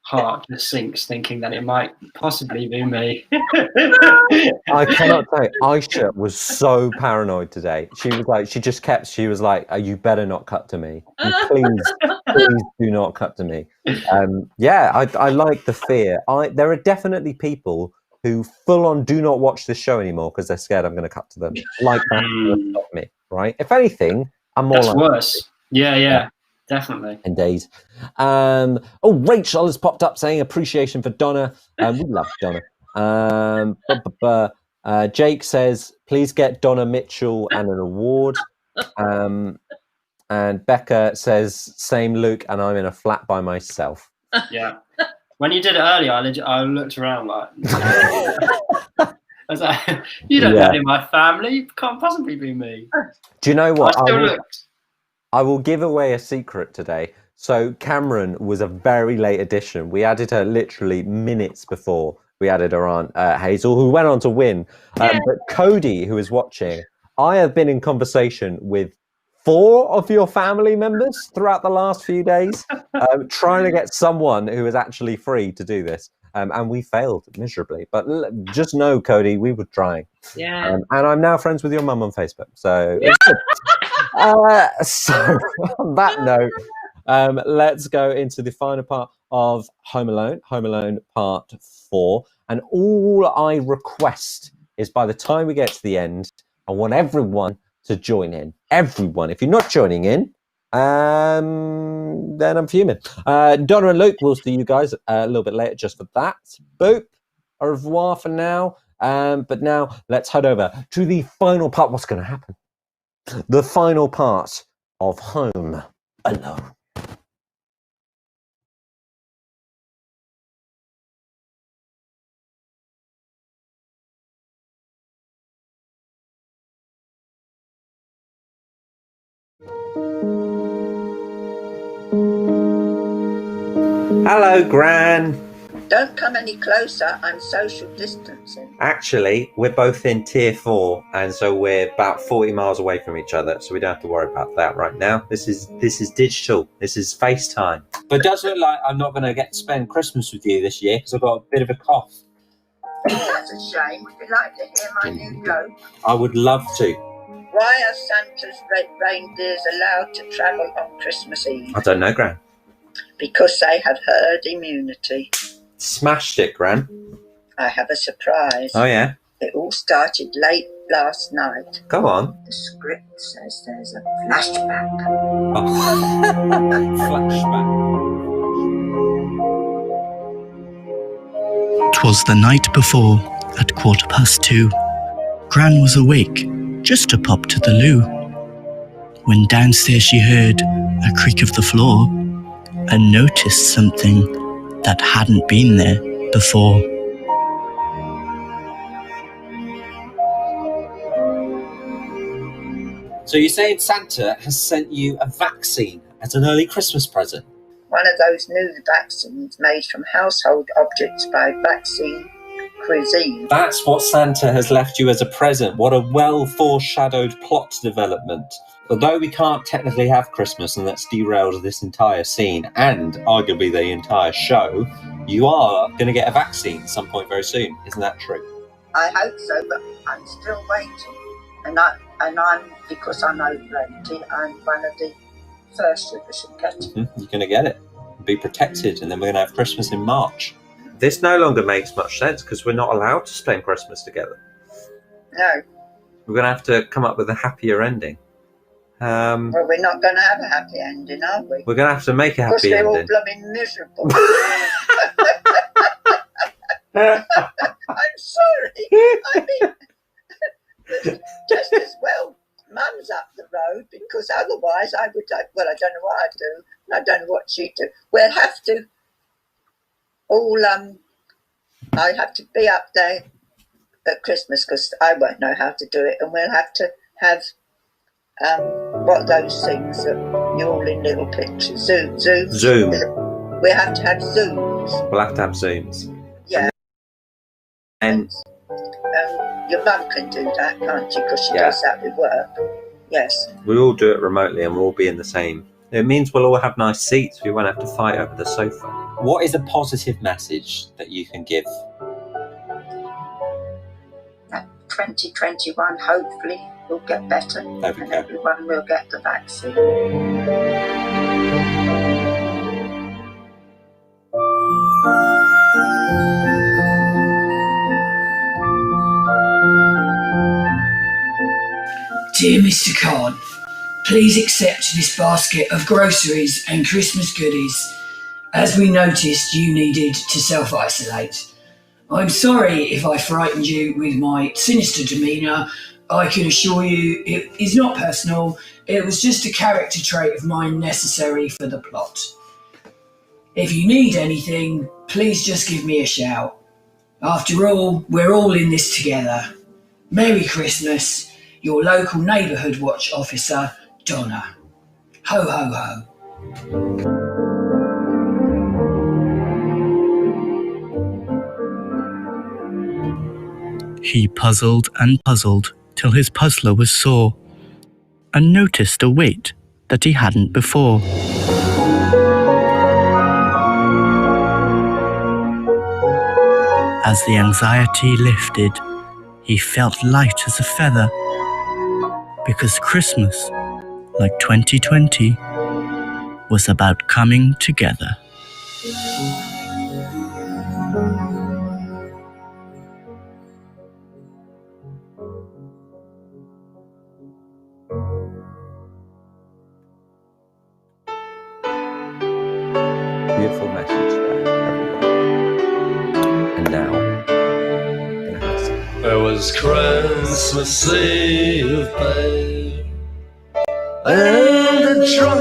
heart just sinks thinking that it might possibly be me. I cannot tell you, Aisha was so paranoid today. She was like, oh, you better not cut to me. And please do not cut to me. I like the fear. There are definitely people who full on do not watch this show anymore because they're scared I'm going to cut to them. Like that's going to stop me, right? If anything, I'm more That's worse. Yeah. Definitely. Indeed. Rachel has popped up saying appreciation for Donna. We love Donna. Jake says, please get Donna Mitchell and an award. And Becca says, same Luke, and I'm in a flat by myself. Yeah. When you did it earlier, I looked around like, I was like, you don't know in my family. It can't possibly be me. Do you know what? I still looked. I will give away a secret today. So Cameron was a very late addition. We added her literally minutes before we added her Aunt Hazel, who went on to win. But Cody, who is watching, I have been in conversation with 4 of your family members throughout the last few days, trying to get someone who is actually free to do this. And we failed miserably. But just know, Cody, we were trying. Yeah. And I'm now friends with your mum on Facebook. So it's good. So on that note, let's go into the final part of Home Alone Part 4. And all I request is by the time we get to the end, I want everyone to join in. Everyone. If you're not joining in, then I'm fuming. Donna and Luke, we'll see you guys a little bit later just for that. Boop. Au revoir for now. But now let's head over to the final part. What's going to happen? The final part of Home Alone. Hello, Gran. Don't come any closer, I'm social distancing. Actually, we're both in tier 4, and so we're about 40 miles away from each other, so we don't have to worry about that right now. This is digital. This is FaceTime. But it does look like I'm not going to get to spend Christmas with you this year because I've got a bit of a cough. That's a shame. Would you like to hear my new joke? I would love to. Why are Santa's red reindeers allowed to travel on Christmas Eve? I don't know, Gran. Because they have herd immunity. Smashed it, Gran. I have a surprise. Oh, yeah? It all started late last night. Go on. The script says there's a flashback. Oh. Flashback. 'Twas the night before, at 2:15. Gran was awake, just to pop to the loo, when downstairs she heard a creak of the floor and noticed something that hadn't been there before. So you're saying Santa has sent you a vaccine as an early Christmas present? One of those new vaccines made from household objects by Vaccine Cuisine. That's what Santa has left you as a present. What a well-foreshadowed plot development. Although we can't technically have Christmas, and that's derailed this entire scene and arguably the entire show, you are going to get a vaccine at some point very soon. Isn't that true? I hope so, but I'm still waiting. And I'm because I'm over 80, I'm one of the first that should get it. You're going to get it. Be protected, and then we're going to have Christmas in March. This no longer makes much sense because we're not allowed to spend Christmas together. No. We're going to have to come up with a happier ending. Well, we're not going to have a happy ending, are we? We're going to have to make a happy ending. Because we're all blooming miserable. I'm sorry. I mean, just as well, Mum's up the road, because otherwise I would, well, I don't know what I'd do. I don't know what she'd do. We'll have to all, I have to be up there at Christmas because I won't know how to do it, and we'll have to have, what are those things that you're all in little pictures? Zoom. We'll have to have Zooms. We'll have to have Zooms. Yeah. And your mum can do that, can't she? Because she does that with work. Yes. we all do it remotely and we'll all be in the same. It means we'll all have nice seats. We won't have to fight over the sofa. What is a positive message that you can give? 2021, hopefully, will get better. There we and go. everyone will get the vaccine. Dear Mr. Carne, please accept this basket of groceries and Christmas goodies. As we noticed, you needed to self-isolate. I'm sorry if I frightened you with my sinister demeanour. I can assure you it is not personal. It was just a character trait of mine necessary for the plot. If you need anything, please just give me a shout. After all, we're all in this together. Merry Christmas. Your local neighbourhood watch officer, Donna. Ho, ho, ho. He puzzled and puzzled till his puzzler was sore, and noticed a weight that he hadn't before. As the anxiety lifted, he felt light as a feather, because Christmas, like 2020, was about coming together. Beautiful message there, everyone. And now, It was Christmas Eve, babe, and the drunk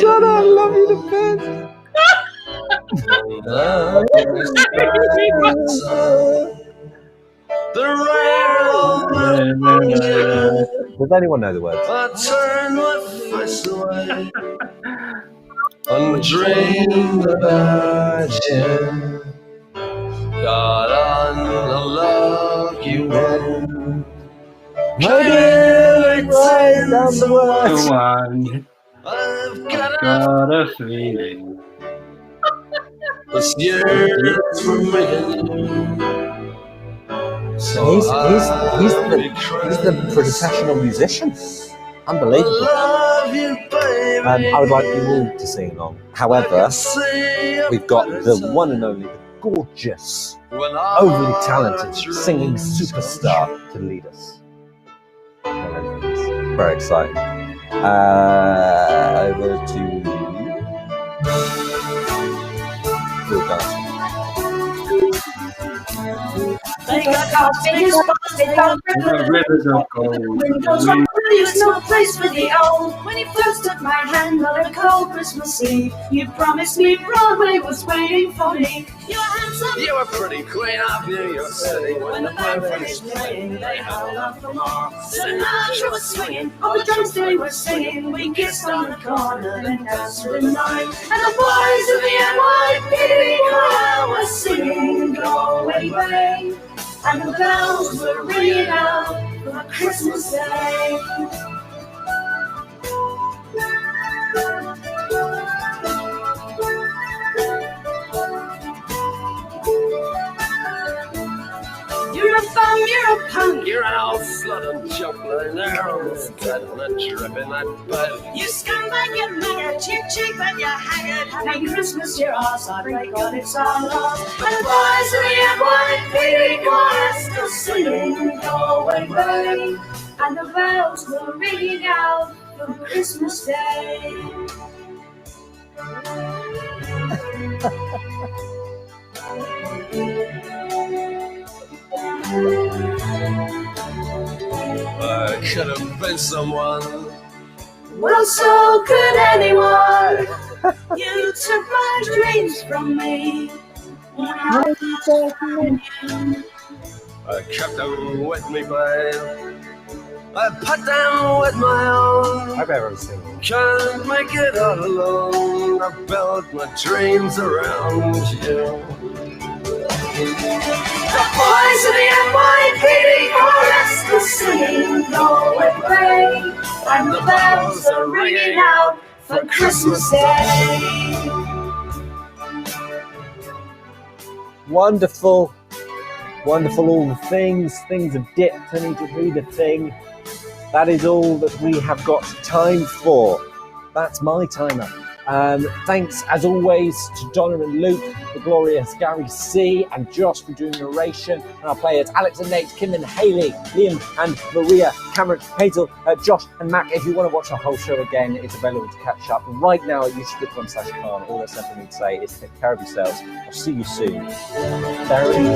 John, I love you to bits. Does anyone know the words? I turned my face away and dreamed about you. God, I love you when Maybe right down the words. One. I've got Got a feeling. this year's for me. So He's the professional musician. Unbelievable. I would like you all to sing along. However, we've got the one and only, the gorgeous, overly talented singing superstar to lead us. Very exciting. Over to you. They got cars, big spots, they got Rivers of gold. windows on there's no place for the old. When you first took my hand on a cold Christmas Eve, you promised me Broadway was waiting for me. You were handsome, You were pretty queen of New York City. when the band finished playing, they held up for more. Sinatra was swinging, all the drums they were singing. We kissed on the corner and danced through the night. And the boys of the NYPD choir were singing Galway Bay. And the bells were ringing out for Christmas Day. You're a bum, you're a punk, You're an old slut and jump line arrows, dead and a drip in that bed. you scumbag, you maggot, you cheap and you haggard. Happy Christmas, your ass, I pray God it's all lost. And the boys of the NYPD choir still singing Galway Bay. And the bells were ringing out for Christmas Day. I could have been someone. Well, so could anyone. You took my dreams from me. When I was I kept them with me, babe. I put them with my own. I've ever seen. Can't make it all alone. I built my dreams around you. The boys of the NYPD chorus still singing Galway Bay. And the bells are ringing out for Christmas Day. Wonderful. Wonderful, all the things have dipped. I need to read a thing. That is all that we have got time for. That's my timer. Thanks, as always, to Donna and Luke, the glorious Gary C, and Josh for doing narration, and our players Alex and Nate, Kim and Hayley, Liam and Maria, Cameron, Hazel, Josh and Mac. If you want to watch the whole show again, it's available to catch up right now at youtube.com/Carne. All that's left for me to say is take care of yourselves. I'll see you soon. Barry.